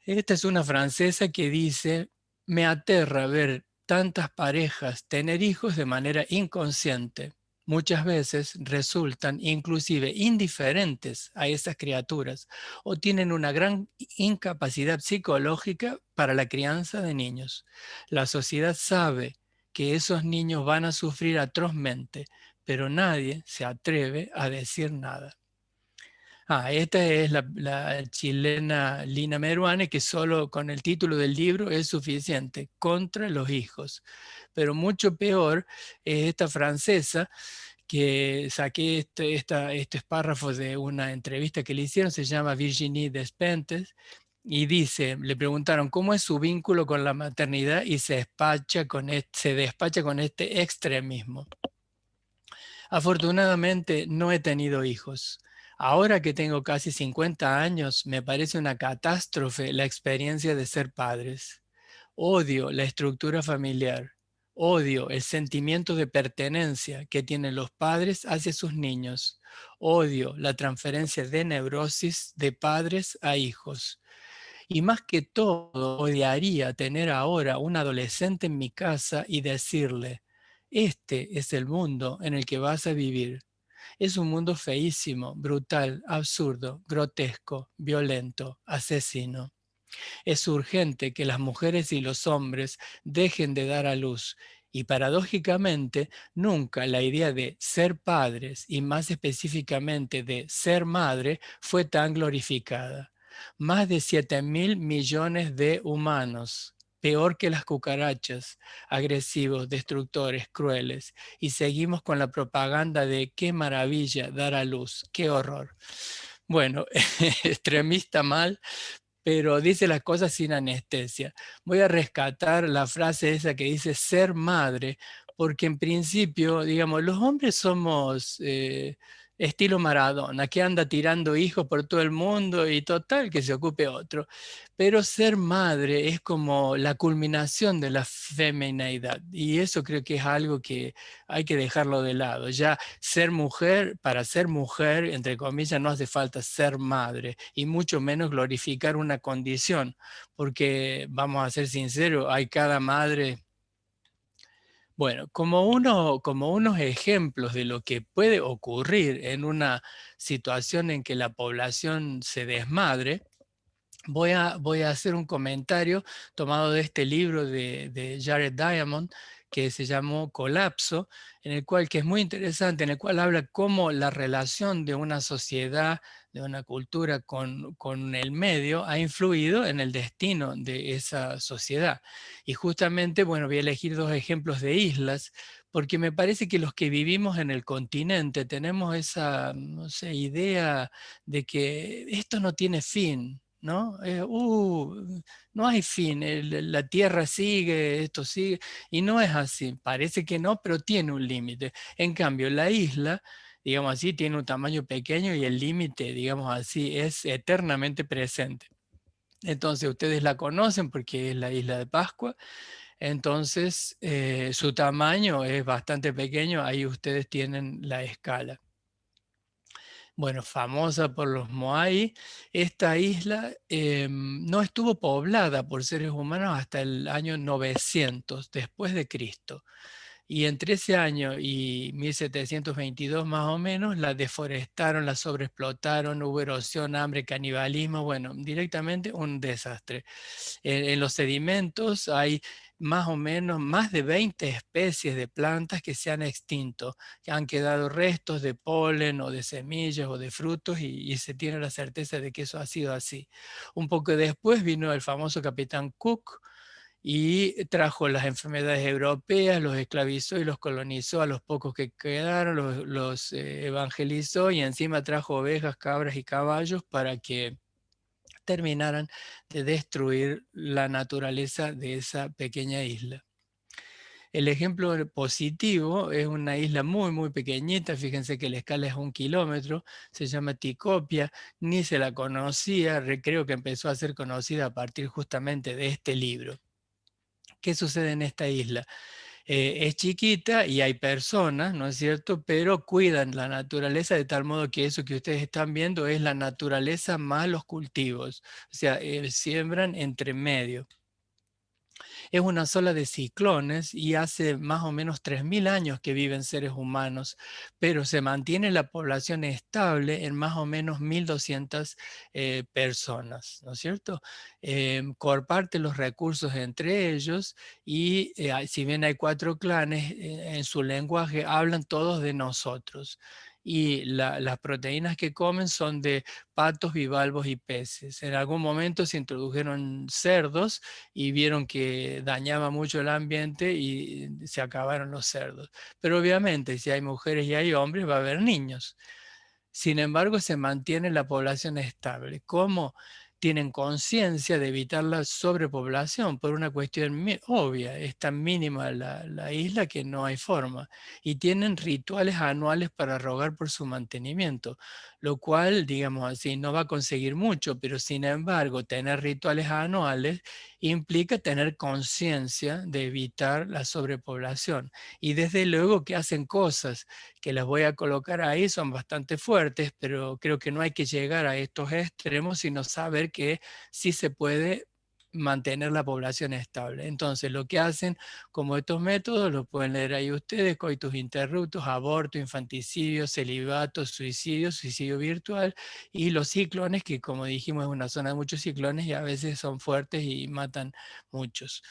Esta es una francesa que dice, me aterra ver tantas parejas tener hijos de manera inconsciente. Muchas veces resultan inclusive indiferentes a esas criaturas o tienen una gran incapacidad psicológica para la crianza de niños. La sociedad sabe que esos niños van a sufrir atrozmente, pero nadie se atreve a decir nada. Esta es la chilena Lina Meruane, que solo con el título del libro es suficiente, Contra los hijos. Pero mucho peor es esta francesa, que saqué estos párrafos de una entrevista que le hicieron, se llama Virginie Despentes, y dice, le preguntaron cómo es su vínculo con la maternidad y se despacha con este extremismo. Afortunadamente no he tenido hijos. Ahora que tengo casi 50 años, me parece una catástrofe la experiencia de ser padres. Odio la estructura familiar. Odio el sentimiento de pertenencia que tienen los padres hacia sus niños. Odio la transferencia de neurosis de padres a hijos. Y más que todo, odiaría tener ahora un adolescente en mi casa y decirle, este es el mundo en el que vas a vivir. Es un mundo feísimo, brutal, absurdo, grotesco, violento, asesino. Es urgente que las mujeres y los hombres dejen de dar a luz. Y paradójicamente, nunca la idea de ser padres y más específicamente de ser madre fue tan glorificada. Más de 7.000 millones de humanos, peor que las cucarachas, agresivos, destructores, crueles. Y seguimos con la propaganda de qué maravilla dar a luz, qué horror. Bueno, extremista mal, pero dice las cosas sin anestesia. Voy a rescatar la frase esa que dice ser madre, porque en principio, digamos, los hombres somos estilo Maradona, que anda tirando hijos por todo el mundo y total que se ocupe otro. Pero ser madre es como la culminación de la femineidad y eso creo que es algo que hay que dejarlo de lado. Ya ser mujer, para ser mujer, entre comillas, no hace falta ser madre y mucho menos glorificar una condición, porque vamos a ser sinceros, hay cada madre. Bueno, como unos ejemplos de lo que puede ocurrir en una situación en que la población se desmadre, voy a hacer un comentario tomado de este libro de Jared Diamond que se llamó Colapso, en el cual, que es muy interesante, en el cual habla cómo la relación de una sociedad, de una cultura con el medio ha influido en el destino de esa sociedad. Y justamente, bueno, voy a elegir dos ejemplos de islas, porque me parece que los que vivimos en el continente tenemos esa, no sé, idea de que esto no tiene fin, ¿no? No hay fin, la tierra sigue, esto sigue, y no es así, parece que no, pero tiene un límite. En cambio, la isla, digamos así, tiene un tamaño pequeño y el límite, digamos así, es eternamente presente. Entonces, ustedes la conocen porque es la isla de Pascua, entonces su tamaño es bastante pequeño, ahí ustedes tienen la escala. Bueno, famosa por los Moai, esta isla no estuvo poblada por seres humanos hasta el año 900 después de Cristo. Y entre ese año y 1722 más o menos, la deforestaron, la sobreexplotaron, hubo erosión, hambre, canibalismo, bueno, directamente un desastre. En los sedimentos hay más o menos más de 20 especies de plantas que se han extinto, que han quedado restos de polen o de semillas o de frutos y se tiene la certeza de que eso ha sido así. Un poco después vino el famoso capitán Cook y trajo las enfermedades europeas, los esclavizó y los colonizó a los pocos que quedaron, los evangelizó y encima trajo ovejas, cabras y caballos para que terminaran de destruir la naturaleza de esa pequeña isla. El ejemplo positivo es una isla muy, muy pequeñita, fíjense que la escala es 1 kilómetro, se llama Tikopia, ni se la conocía, creo que empezó a ser conocida a partir justamente de este libro. ¿Qué sucede en esta isla? Es chiquita y hay personas, ¿no es cierto? Pero cuidan la naturaleza de tal modo que eso que ustedes están viendo es la naturaleza más los cultivos. O sea, siembran entre medio. Es una sola de ciclones y hace más o menos 3.000 años que viven seres humanos, pero se mantiene la población estable en más o menos 1.200 personas, ¿no es cierto? Comparten los recursos entre ellos y si bien hay 4 clanes, en su lenguaje hablan todos de nosotros. Y las proteínas que comen son de patos, bivalvos y peces. En algún momento se introdujeron cerdos y vieron que dañaba mucho el ambiente y se acabaron los cerdos. Pero obviamente si hay mujeres y hay hombres va a haber niños. Sin embargo, se mantiene la población estable. ¿Cómo? tienen conciencia de evitar la sobrepoblación por una cuestión obvia. Es tan mínima la isla que no hay forma. Y tienen rituales anuales para rogar por su mantenimiento, lo cual, digamos así, no va a conseguir mucho, pero sin embargo, tener rituales anuales implica tener conciencia de evitar la sobrepoblación. Y desde luego que hacen cosas que las voy a colocar ahí, son bastante fuertes, pero creo que no hay que llegar a estos extremos, sino saber que sí se puede mantener la población estable. Entonces, lo que hacen, como estos métodos, los pueden leer ahí ustedes: coitus interruptus, aborto, infanticidio, celibato, suicidio, suicidio virtual, y los ciclones, que como dijimos es una zona de muchos ciclones y a veces son fuertes y matan muchos.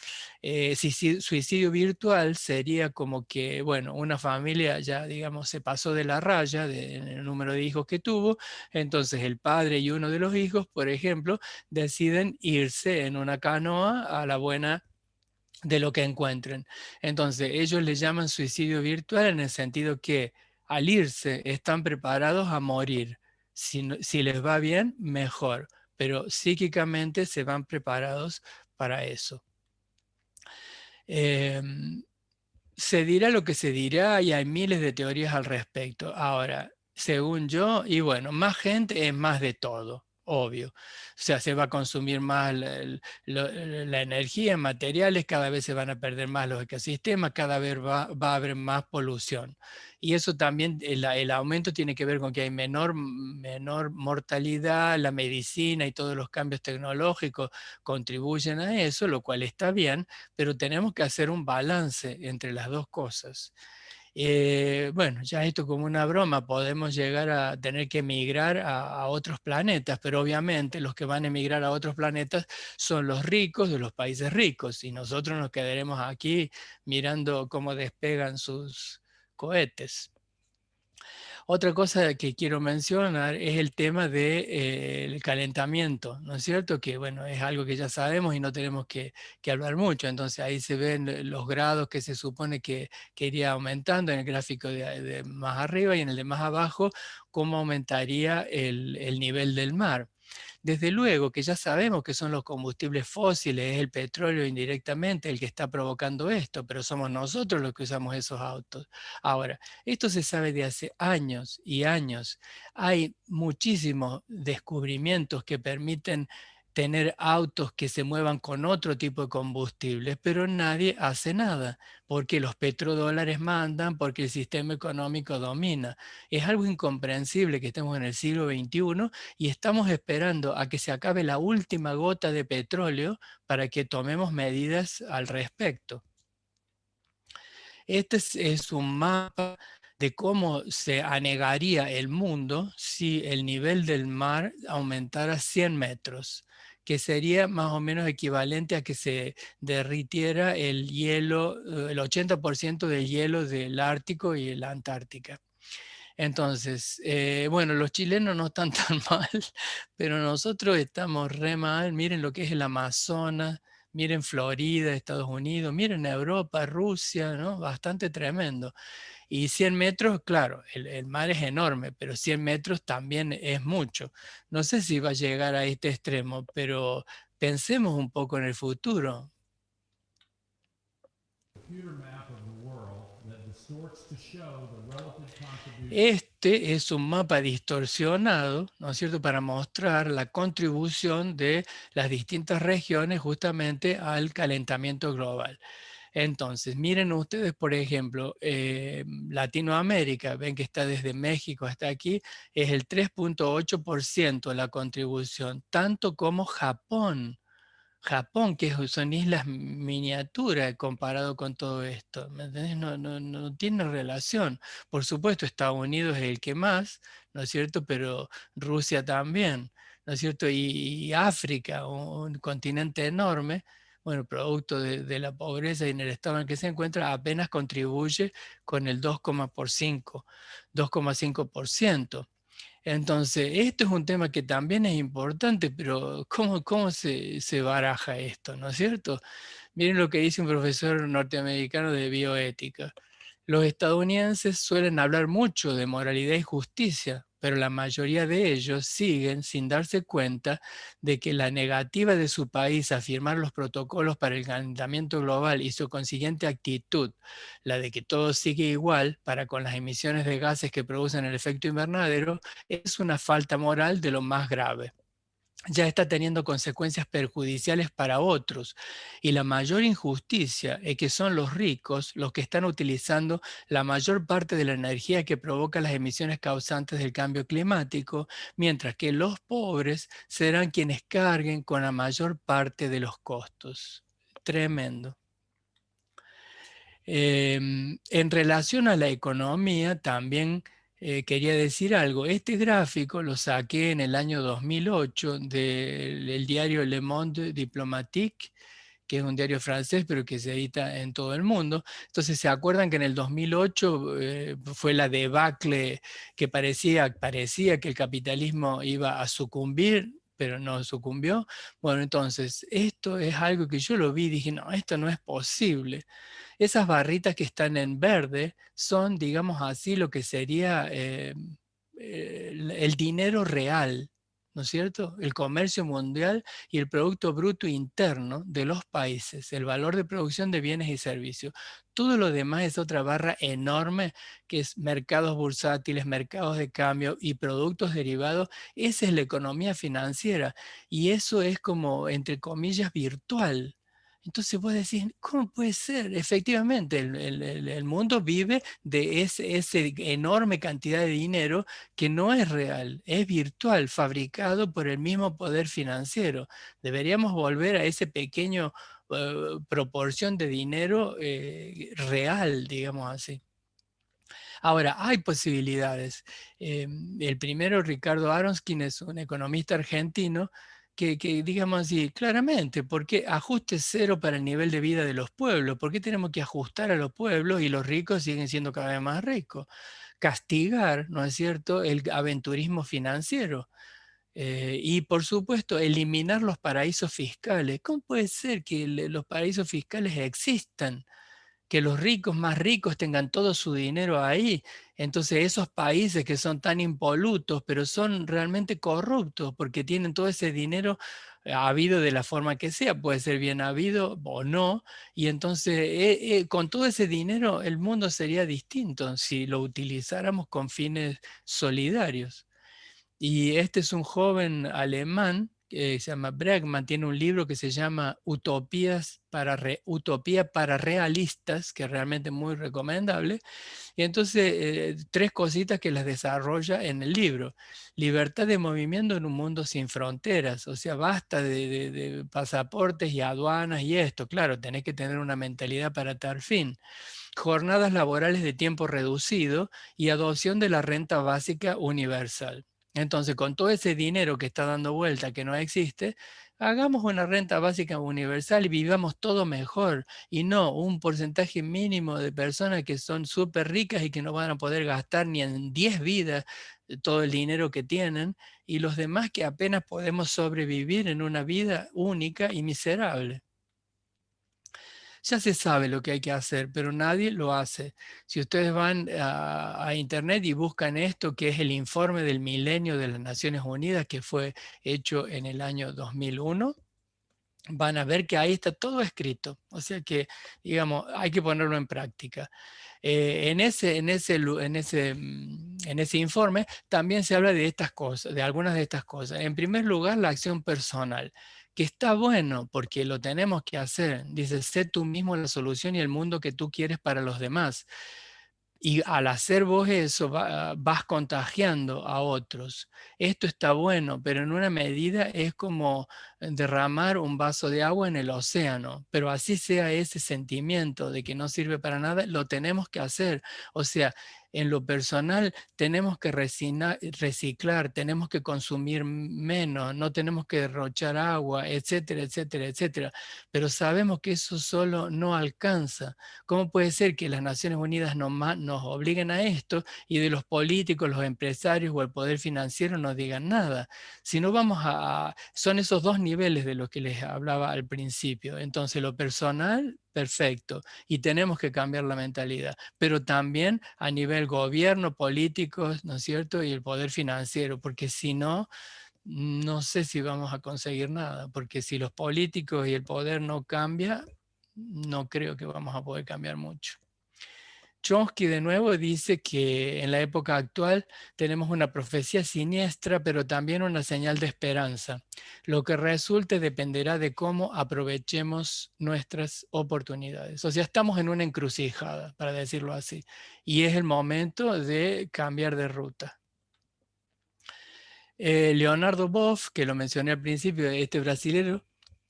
Suicidio virtual sería como que, bueno, una familia ya, digamos, se pasó de la raya en el número de hijos que tuvo, entonces el padre y uno de los hijos, por ejemplo, deciden irse en una canoa a la buena de lo que encuentren. Entonces, ellos le llaman suicidio virtual en el sentido que al irse están preparados a morir. Si les va bien, mejor, pero psíquicamente se van preparados para eso. Em, Se dirá lo que se dirá y hay miles de teorías al respecto. Ahora, según yo, y bueno, más gente es más de todo, obvio. O sea, se va a consumir más la energía en materiales, cada vez se van a perder más los ecosistemas, cada vez va a haber más polución. Y eso también, el aumento tiene que ver con que hay menor mortalidad, la medicina y todos los cambios tecnológicos contribuyen a eso, lo cual está bien, pero tenemos que hacer un balance entre las dos cosas. Bueno, ya esto como una broma, podemos llegar a tener que emigrar a otros planetas, pero obviamente los que van a emigrar a otros planetas son los ricos de los países ricos y nosotros nos quedaremos aquí mirando cómo despegan sus cohetes. Otra cosa que quiero mencionar es el tema del calentamiento, ¿no es cierto? Que bueno, es algo que ya sabemos y no tenemos que hablar mucho. Entonces ahí se ven los grados que se supone que iría aumentando en el gráfico de más arriba, y en el de más abajo, cómo aumentaría el nivel del mar. Desde luego que ya sabemos que son los combustibles fósiles, es el petróleo indirectamente el que está provocando esto, pero somos nosotros los que usamos esos autos. Ahora, esto se sabe de hace años y años. Hay muchísimos descubrimientos que permiten tener autos que se muevan con otro tipo de combustibles, pero nadie hace nada, porque los petrodólares mandan, porque el sistema económico domina. Es algo incomprensible que estemos en el siglo XXI y estamos esperando a que se acabe la última gota de petróleo para que tomemos medidas al respecto. Este es un mapa de cómo se anegaría el mundo si el nivel del mar aumentara 100 metros, que sería más o menos equivalente a que se derritiera el hielo, el 80% del hielo del Ártico y la Antártica. Entonces, bueno, los chilenos no están tan mal, pero nosotros estamos re mal. Miren lo que es el Amazonas, miren Florida, Estados Unidos, miren Europa, Rusia, ¿no? Bastante tremendo. Y 100 metros, claro, el mar es enorme, pero 100 metros también es mucho. No sé si va a llegar a este extremo, pero pensemos un poco en el futuro. Este es un mapa distorsionado, ¿no es cierto?, para mostrar la contribución de las distintas regiones justamente al calentamiento global. Entonces, miren ustedes, por ejemplo, Latinoamérica, ven que está desde México hasta aquí, es el 3,8% la contribución, tanto como Japón. Japón, que son islas miniaturas comparado con todo esto, ¿me entendés? No tiene relación. Por supuesto, Estados Unidos es el que más, ¿no es cierto? Pero Rusia también, ¿no es cierto? Y África, un continente enorme, bueno, producto de la pobreza y en el estado en el que se encuentra, apenas contribuye con el 2,5%. Entonces, esto es un tema que también es importante, pero ¿cómo se baraja esto? ¿No es cierto? Miren lo que dice un profesor norteamericano de bioética. Los estadounidenses suelen hablar mucho de moralidad y justicia, pero la mayoría de ellos siguen sin darse cuenta de que la negativa de su país a firmar los protocolos para el calentamiento global y su consiguiente actitud, la de que todo sigue igual para con las emisiones de gases que producen el efecto invernadero, es una falta moral de lo más grave. Ya está teniendo consecuencias perjudiciales para otros. Y la mayor injusticia es que son los ricos los que están utilizando la mayor parte de la energía que provoca las emisiones causantes del cambio climático, mientras que los pobres serán quienes carguen con la mayor parte de los costos. Tremendo. En relación a la economía, también quería decir algo. Este gráfico lo saqué en el año 2008 del diario Le Monde Diplomatique, que es un diario francés, pero que se edita en todo el mundo. Entonces, ¿se acuerdan que en el 2008 fue la debacle que parecía que el capitalismo iba a sucumbir, pero no sucumbió? Bueno, entonces, esto es algo que yo lo vi y dije, no, esto no es posible. Esas barritas que están en verde son, digamos así, lo que sería el dinero real, ¿no es cierto? El comercio mundial y el Producto Bruto Interno de los países, el valor de producción de bienes y servicios. Todo lo demás es otra barra enorme que es mercados bursátiles, mercados de cambio y productos derivados. Esa es la economía financiera y eso es como, entre comillas, virtual. Entonces vos decís, ¿cómo puede ser? Efectivamente, el mundo vive de ese enorme cantidad de dinero que no es real, es virtual, fabricado por el mismo poder financiero. Deberíamos volver a ese pequeño proporción de dinero real, digamos así. Ahora, hay posibilidades. El primero, Ricardo Aronskin, es un economista argentino que, digamos así, claramente, ¿por qué ajuste cero para el nivel de vida de los pueblos? ¿Por qué tenemos que ajustar a los pueblos y los ricos siguen siendo cada vez más ricos? Castigar, ¿no es cierto?, el aventurismo financiero. Y por supuesto, eliminar los paraísos fiscales. ¿Cómo puede ser que los paraísos fiscales existan? Que los ricos más ricos tengan todo su dinero ahí. Entonces esos países que son tan impolutos, pero son realmente corruptos porque tienen todo ese dinero habido de la forma que sea, puede ser bien habido o no, y entonces con todo ese dinero el mundo sería distinto si lo utilizáramos con fines solidarios. Y este es un joven alemán que se llama Bregman, tiene un libro que se llama Utopía para realistas, que es realmente muy recomendable. Y entonces, tres cositas que las desarrolla en el libro. Libertad de movimiento en un mundo sin fronteras, o sea, basta de pasaportes y aduanas y esto, claro, tenés que tener una mentalidad para tal fin. Jornadas laborales de tiempo reducido y adopción de la renta básica universal. Entonces, con todo ese dinero que está dando vuelta, que no existe, hagamos una renta básica universal y vivamos todo mejor y no un porcentaje mínimo de personas que son súper ricas y que no van a poder gastar ni en 10 vidas todo el dinero que tienen y los demás que apenas podemos sobrevivir en una vida única y miserable. Ya se sabe lo que hay que hacer, pero nadie lo hace. Si ustedes van a internet y buscan esto, que es el informe del milenio de las Naciones Unidas, que fue hecho en el año 2001, van a ver que ahí está todo escrito. O sea que, digamos, hay que ponerlo en práctica. En ese informe también se habla de estas cosas, de algunas de estas cosas. En primer lugar, la acción personal, que está bueno porque lo tenemos que hacer. Dice, sé tú mismo la solución y el mundo que tú quieres para los demás. Y al hacer vos eso, vas contagiando a otros. Esto está bueno, pero en una medida es como derramar un vaso de agua en el océano. Pero así sea ese sentimiento de que no sirve para nada, lo tenemos que hacer. O sea, en lo personal tenemos que reciclar, tenemos que consumir menos, no tenemos que derrochar agua, etcétera, etcétera, etcétera. Pero sabemos que eso solo no alcanza. ¿Cómo puede ser que las Naciones Unidas nos obliguen a esto y de los políticos, los empresarios o el poder financiero no digan nada? Si no vamos son esos dos niveles de los que les hablaba al principio. Entonces, lo personal, perfecto, y tenemos que cambiar la mentalidad, pero también a nivel gobierno, políticos, ¿no es cierto? Y el poder financiero, porque si no, no sé si vamos a conseguir nada, porque si los políticos y el poder no cambian, no creo que vamos a poder cambiar mucho. Chomsky de nuevo dice que en la época actual tenemos una profecía siniestra, pero también una señal de esperanza. Lo que resulte dependerá de cómo aprovechemos nuestras oportunidades. O sea, estamos en una encrucijada, para decirlo así, y es el momento de cambiar de ruta. Leonardo Boff, que lo mencioné al principio, este brasilero,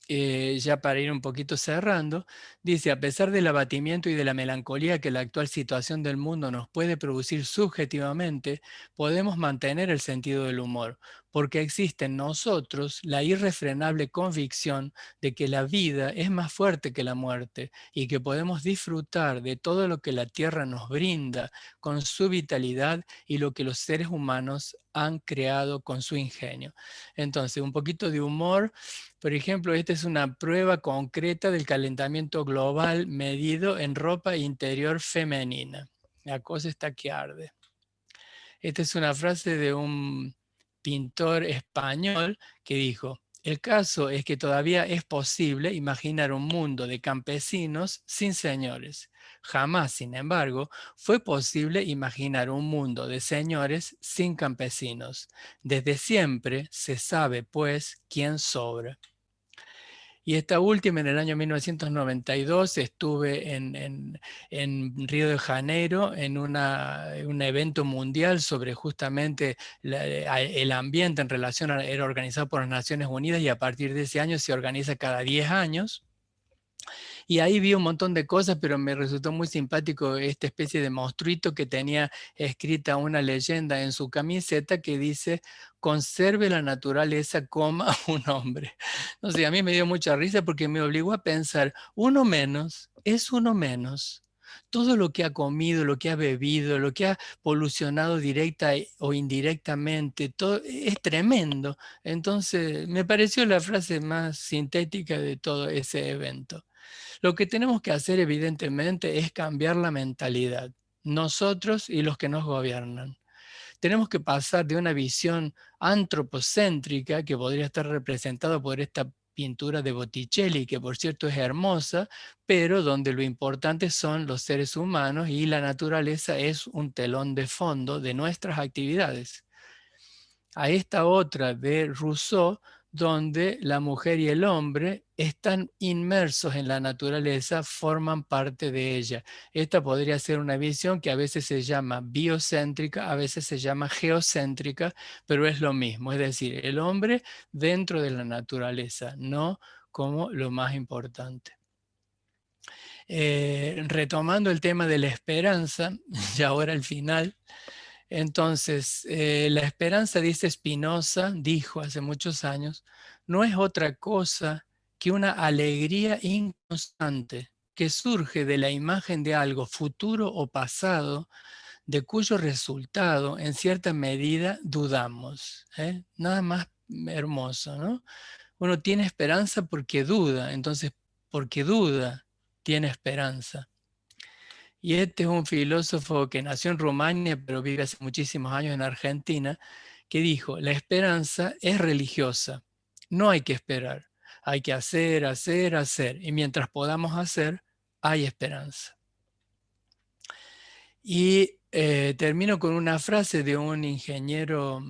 ya para ir un poquito cerrando, dice, a pesar del abatimiento y de la melancolía que la actual situación del mundo nos puede producir subjetivamente, podemos mantener el sentido del humor, porque existe en nosotros la irrefrenable convicción de que la vida es más fuerte que la muerte y que podemos disfrutar de todo lo que la tierra nos brinda con su vitalidad y lo que los seres humanos han creado con su ingenio. Entonces, un poquito de humor. Por ejemplo, esta es una prueba concreta del calentamiento global medido en ropa interior femenina. La cosa está que arde. Esta es una frase de un pintor español que dijo, el caso es que todavía es posible imaginar un mundo de campesinos sin señores. Jamás, sin embargo, fue posible imaginar un mundo de señores sin campesinos. Desde siempre se sabe, pues, quién sobra. Y esta última, en el año 1992, estuve en Río de Janeiro en un evento mundial sobre justamente el ambiente en relación a, era organizado por las Naciones Unidas y a partir de ese año se organiza cada 10 años. Y ahí vi un montón de cosas, pero me resultó muy simpático esta especie de monstruito que tenía escrita una leyenda en su camiseta que dice, conserve la naturaleza, coma un hombre. No sé, a mí me dio mucha risa porque me obligó a pensar, uno menos es uno menos. Todo lo que ha comido, lo que ha bebido, lo que ha polucionado directa o indirectamente, todo es tremendo. Entonces, me pareció la frase más sintética de todo ese evento. Lo que tenemos que hacer, evidentemente, es cambiar la mentalidad, nosotros y los que nos gobiernan. Tenemos que pasar de una visión antropocéntrica, que podría estar representada por esta pintura de Botticelli, que por cierto es hermosa, pero donde lo importante son los seres humanos y la naturaleza es un telón de fondo de nuestras actividades. A esta otra de Rousseau, donde la mujer y el hombre están inmersos en la naturaleza, forman parte de ella. Esta podría ser una visión que a veces se llama biocéntrica, a veces se llama geocéntrica, pero es lo mismo, es decir, el hombre dentro de la naturaleza, no como lo más importante. Retomando el tema de la esperanza, y ahora al final, entonces, la esperanza, dice Spinoza, dijo hace muchos años, no es otra cosa que una alegría inconstante que surge de la imagen de algo futuro o pasado, de cuyo resultado en cierta medida dudamos. Nada más hermoso, ¿no? Uno tiene esperanza porque duda, entonces, porque duda, tiene esperanza. Y este es un filósofo que nació en Rumania, pero vive hace muchísimos años en Argentina, que dijo, la esperanza es religiosa, no hay que esperar, hay que hacer, hacer, hacer, y mientras podamos hacer, hay esperanza. Y termino con una frase de un ingeniero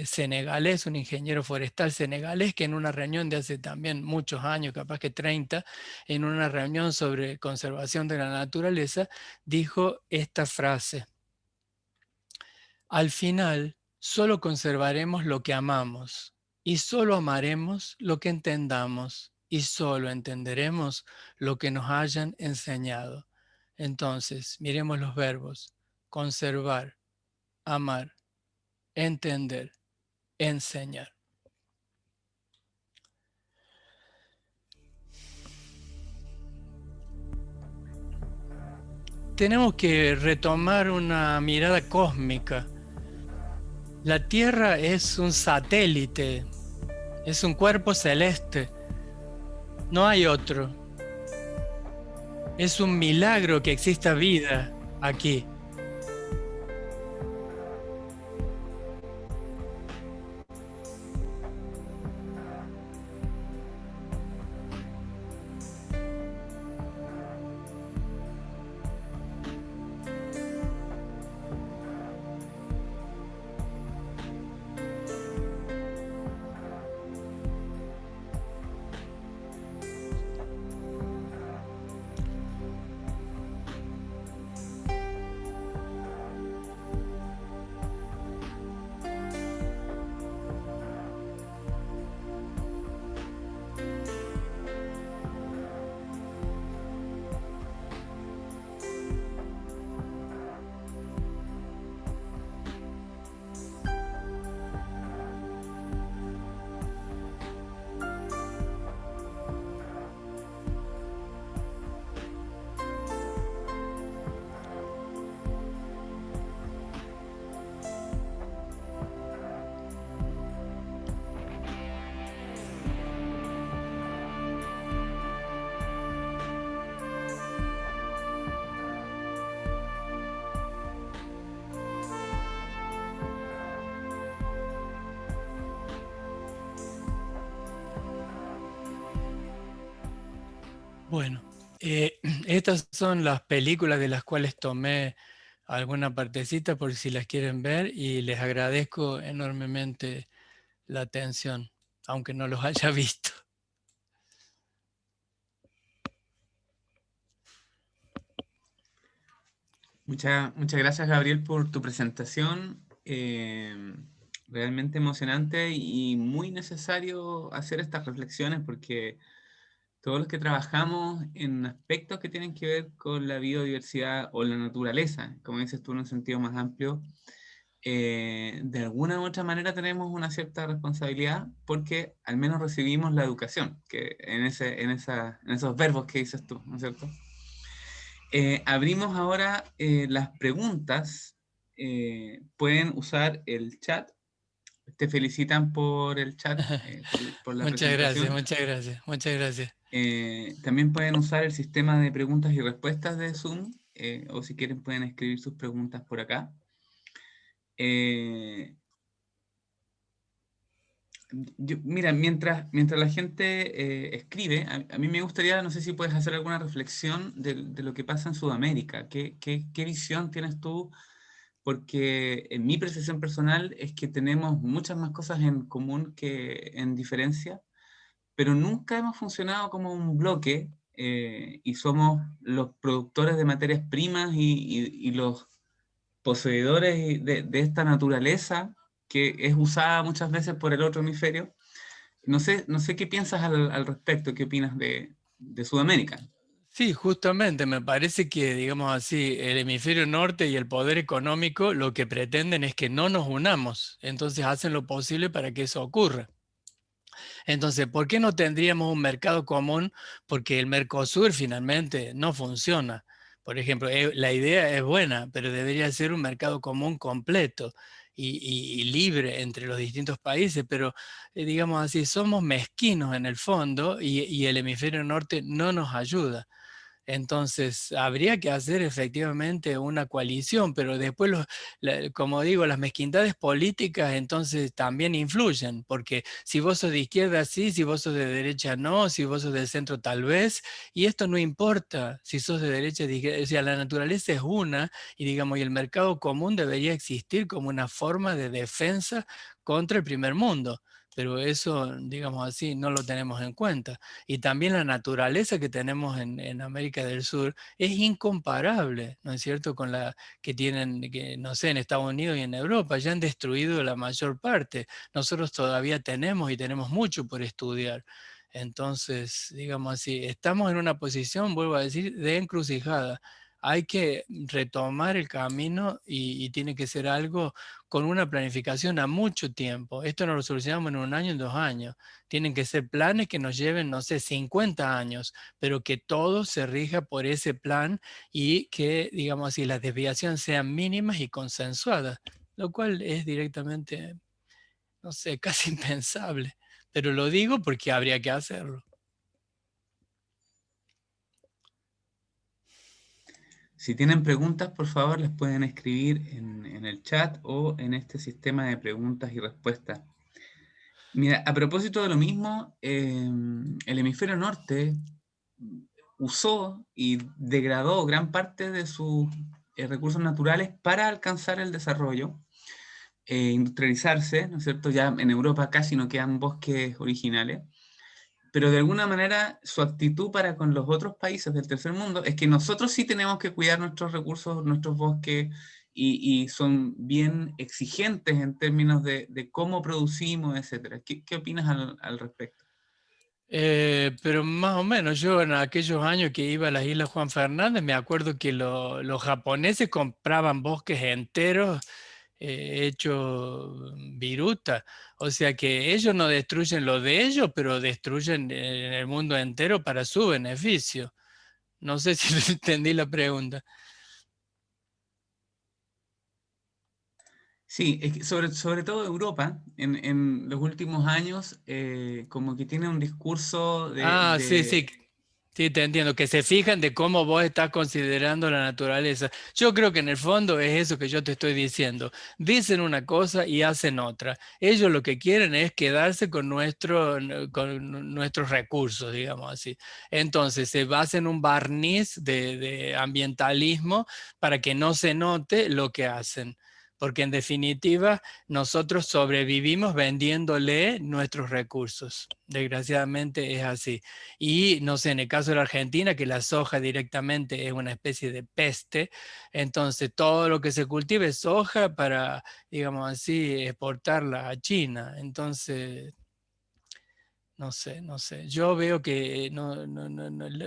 senegalés, un ingeniero forestal senegalés, que en una reunión de hace también muchos años, capaz que 30, en una reunión sobre conservación de la naturaleza, dijo esta frase: al final, solo conservaremos lo que amamos, y solo amaremos lo que entendamos, y solo entenderemos lo que nos hayan enseñado. Entonces, miremos los verbos: conservar, amar, entender, enseñar. Tenemos que retomar una mirada cósmica. La Tierra es un satélite, es un cuerpo celeste, no hay otro. Es un milagro que exista vida aquí. Bueno, estas son las películas de las cuales tomé alguna partecita por si las quieren ver y les agradezco enormemente la atención, aunque no los haya visto. Muchas gracias, Gabriel, por tu presentación. Realmente emocionante y muy necesario hacer estas reflexiones porque todos los que trabajamos en aspectos que tienen que ver con la biodiversidad o la naturaleza, como dices tú en un sentido más amplio, de alguna u otra manera tenemos una cierta responsabilidad porque al menos recibimos la educación, que en esos verbos que dices tú, ¿no es cierto? Abrimos ahora las preguntas. Pueden usar el chat. Te felicitan por el chat, por la Muchas gracias, presentación. muchas gracias, muchas gracias. También pueden usar el sistema de preguntas y respuestas de Zoom, o si quieren pueden escribir sus preguntas por acá. Eh, Mira, mientras la gente escribe, a mí me gustaría, no sé si puedes hacer alguna reflexión de lo que pasa en Sudamérica. ¿Qué visión tienes tú? Porque en mi percepción personal es que tenemos muchas más cosas en común que en diferencia, pero nunca hemos funcionado como un bloque y somos los productores de materias primas y los poseedores de esta naturaleza que es usada muchas veces por el otro hemisferio. No sé qué piensas al respecto, qué opinas de Sudamérica. Sí, justamente me parece que, digamos así, el hemisferio norte y el poder económico lo que pretenden es que no nos unamos, entonces hacen lo posible para que eso ocurra. Entonces, ¿por qué no tendríamos un mercado común? Porque el Mercosur finalmente no funciona. Por ejemplo, la idea es buena, pero debería ser un mercado común completo y libre entre los distintos países, pero digamos así, somos mezquinos en el fondo y el hemisferio norte no nos ayuda. Entonces, habría que hacer efectivamente una coalición, pero después, como digo, las mezquindades políticas entonces también influyen, porque si vos sos de izquierda sí, si vos sos de derecha no, si vos sos del centro tal vez, y esto no importa si sos de derecha, de izquierda, o sea, la naturaleza es una, y digamos, y el mercado común debería existir como una forma de defensa contra el primer mundo. Pero eso, digamos así, no lo tenemos en cuenta. Y también la naturaleza que tenemos en América del Sur es incomparable, ¿no es cierto?, con la que tienen, que, no sé, en Estados Unidos y en Europa. Ya han destruido la mayor parte. Nosotros todavía tenemos y tenemos mucho por estudiar. Entonces, digamos así, estamos en una posición, vuelvo a decir, de encrucijada. Hay que retomar el camino y tiene que ser algo con una planificación a mucho tiempo. Esto no lo solucionamos en un año, en 2 años. Tienen que ser planes que nos lleven, no sé, 50 años, pero que todo se rija por ese plan y que, digamos así, las desviaciones sean mínimas y consensuadas, lo cual es directamente, no sé, casi impensable. Pero lo digo porque habría que hacerlo. Si tienen preguntas, por favor, las pueden escribir en el chat o en este sistema de preguntas y respuestas. Mira, a propósito de lo mismo, el hemisferio norte usó y degradó gran parte de sus recursos naturales para alcanzar el desarrollo, industrializarse, ¿no es cierto? Ya en Europa casi no quedan bosques originales, pero de alguna manera su actitud para con los otros países del tercer mundo es que nosotros sí tenemos que cuidar nuestros recursos, nuestros bosques, y son bien exigentes en términos de cómo producimos, etc. ¿Qué opinas al respecto? Pero más o menos, yo en aquellos años que iba a las Islas Juan Fernández, me acuerdo que los japoneses compraban bosques enteros hechos viruta. O sea que ellos no destruyen lo de ellos, pero destruyen en el mundo entero para su beneficio. No sé si entendí la pregunta. Sí, es que sobre todo Europa, en los últimos años, como que tiene un discurso Ah, sí, sí. Sí, te entiendo, que se fijan de cómo vos estás considerando la naturaleza. Yo creo que en el fondo es eso que yo te estoy diciendo. Dicen una cosa y hacen otra. Ellos lo que quieren es quedarse con con nuestros recursos, digamos así. Entonces se basa en un barniz de ambientalismo para que no se note lo que hacen. Porque en definitiva nosotros sobrevivimos vendiéndole nuestros recursos. Desgraciadamente es así. Y no sé, en el caso de la Argentina, que la soja directamente es una especie de peste, entonces todo lo que se cultiva es soja para, digamos así, exportarla a China. Entonces, no sé, no sé. Yo veo que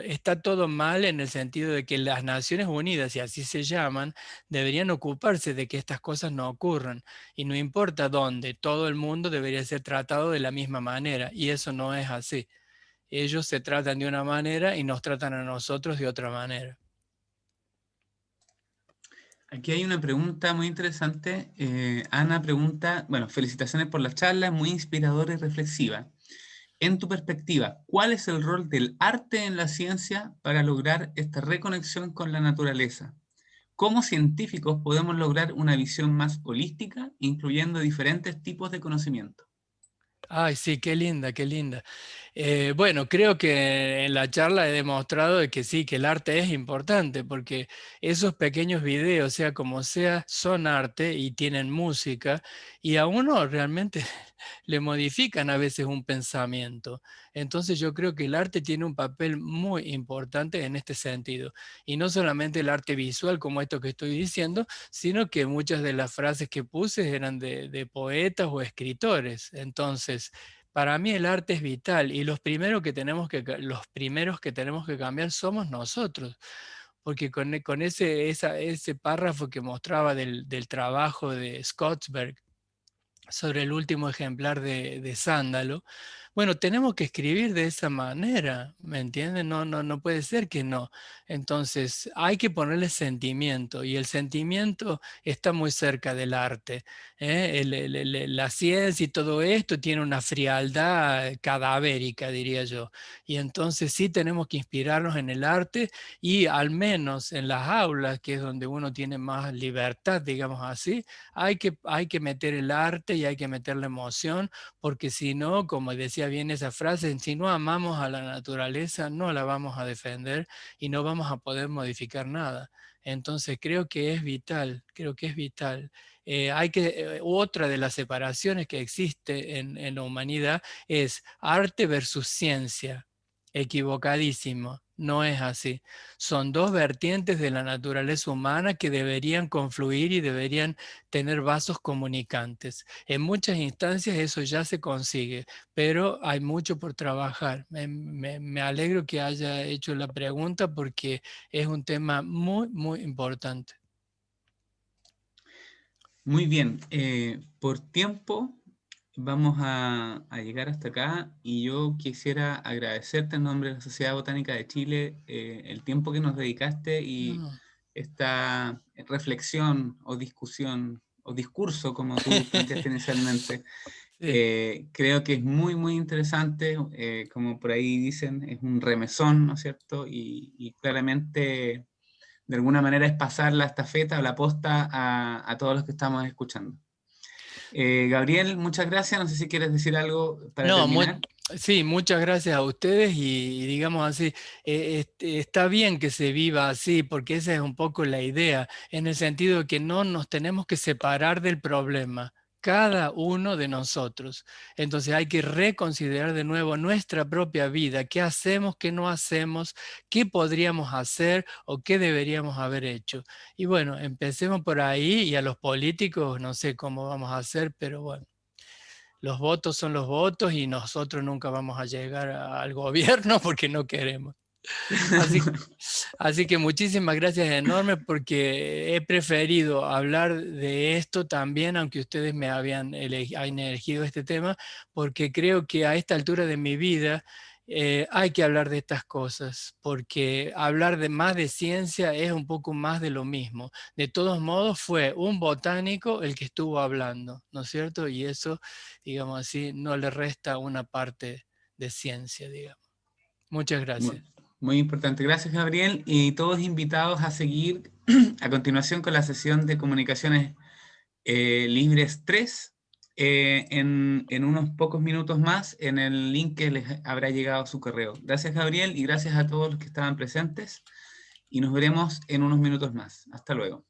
está todo mal en el sentido de que las Naciones Unidas, y así se llaman, deberían ocuparse de que estas cosas no ocurran. Y no importa dónde, todo el mundo debería ser tratado de la misma manera. Y eso no es así. Ellos se tratan de una manera y nos tratan a nosotros de otra manera. Aquí hay una pregunta muy interesante. Ana pregunta, bueno, felicitaciones por la charla, muy inspiradora y reflexiva. En tu perspectiva, ¿cuál es el rol del arte en la ciencia para lograr esta reconexión con la naturaleza? ¿Cómo científicos podemos lograr una visión más holística, incluyendo diferentes tipos de conocimiento? Ay, sí, qué linda, qué linda. Bueno, creo que en la charla he demostrado de que sí, que el arte es importante, porque esos pequeños videos, sea como sea, son arte y tienen música, y a uno realmente le modifican a veces un pensamiento. Entonces yo creo que el arte tiene un papel muy importante en este sentido. Y no solamente el arte visual como esto que estoy diciendo, sino que muchas de las frases que puse eran de poetas o escritores. Entonces, para mí el arte es vital y los primeros que tenemos que cambiar somos nosotros. Porque con ese párrafo que mostraba del trabajo de Scottsberg, sobre el último ejemplar de Sándalo. Bueno, tenemos que escribir de esa manera, ¿me entienden? No puede ser que no. Entonces, hay que ponerle sentimiento y el sentimiento está muy cerca del arte. ¿Eh? La ciencia y todo esto tiene una frialdad cadavérica, diría yo. Y entonces sí tenemos que inspirarnos en el arte y al menos en las aulas, que es donde uno tiene más libertad, digamos así, hay que meter el arte y hay que meter la emoción, porque si no, como decía bien esa frase, si no amamos a la naturaleza, no la vamos a defender y no vamos a poder modificar nada. Entonces creo que es vital, creo que es vital. Otra de las separaciones que existe en la humanidad es arte versus ciencia. Equivocadísimo, no es así. Son dos vertientes de la naturaleza humana que deberían confluir y deberían tener vasos comunicantes. En muchas instancias eso ya se consigue, pero hay mucho por trabajar. Me alegro que haya hecho la pregunta porque es un tema muy, muy importante. Muy bien, por tiempo vamos a llegar hasta acá y yo quisiera agradecerte en nombre de la Sociedad Botánica de Chile el tiempo que nos dedicaste y No. esta reflexión o discusión o discurso, como tú planteaste inicialmente. Sí. Creo que es muy, muy interesante, como por ahí dicen, es un remesón, ¿no es cierto? Y claramente de alguna manera es pasar la estafeta o la posta a todos los que estamos escuchando. Gabriel, muchas gracias. No sé si quieres decir algo para No, terminar. sí, muchas gracias a ustedes y digamos así, está bien que se viva así, porque esa es un poco la idea, en el sentido de que no nos tenemos que separar del problema, cada uno de nosotros. Entonces hay que reconsiderar de nuevo nuestra propia vida, qué hacemos, qué no hacemos, qué podríamos hacer o qué deberíamos haber hecho. Y bueno, empecemos por ahí y a los políticos no sé cómo vamos a hacer, pero bueno. Los votos son los votos y nosotros nunca vamos a llegar al gobierno porque no queremos. Así, así que muchísimas gracias enormes porque he preferido hablar de esto también, aunque ustedes me habían elegido este tema, porque creo que a esta altura de mi vida hay que hablar de estas cosas, porque hablar de más de ciencia es un poco más de lo mismo. De todos modos, fue un botánico el que estuvo hablando, ¿no es cierto? Y eso, digamos así, no le resta una parte de ciencia, digamos. Muchas gracias. Muy importante. Gracias, Gabriel. Y todos invitados a seguir a continuación con la sesión de comunicaciones libres 3 en unos pocos minutos más en el link que les habrá llegado a su correo. Gracias, Gabriel, y gracias a todos los que estaban presentes. Y nos veremos en unos minutos más. Hasta luego.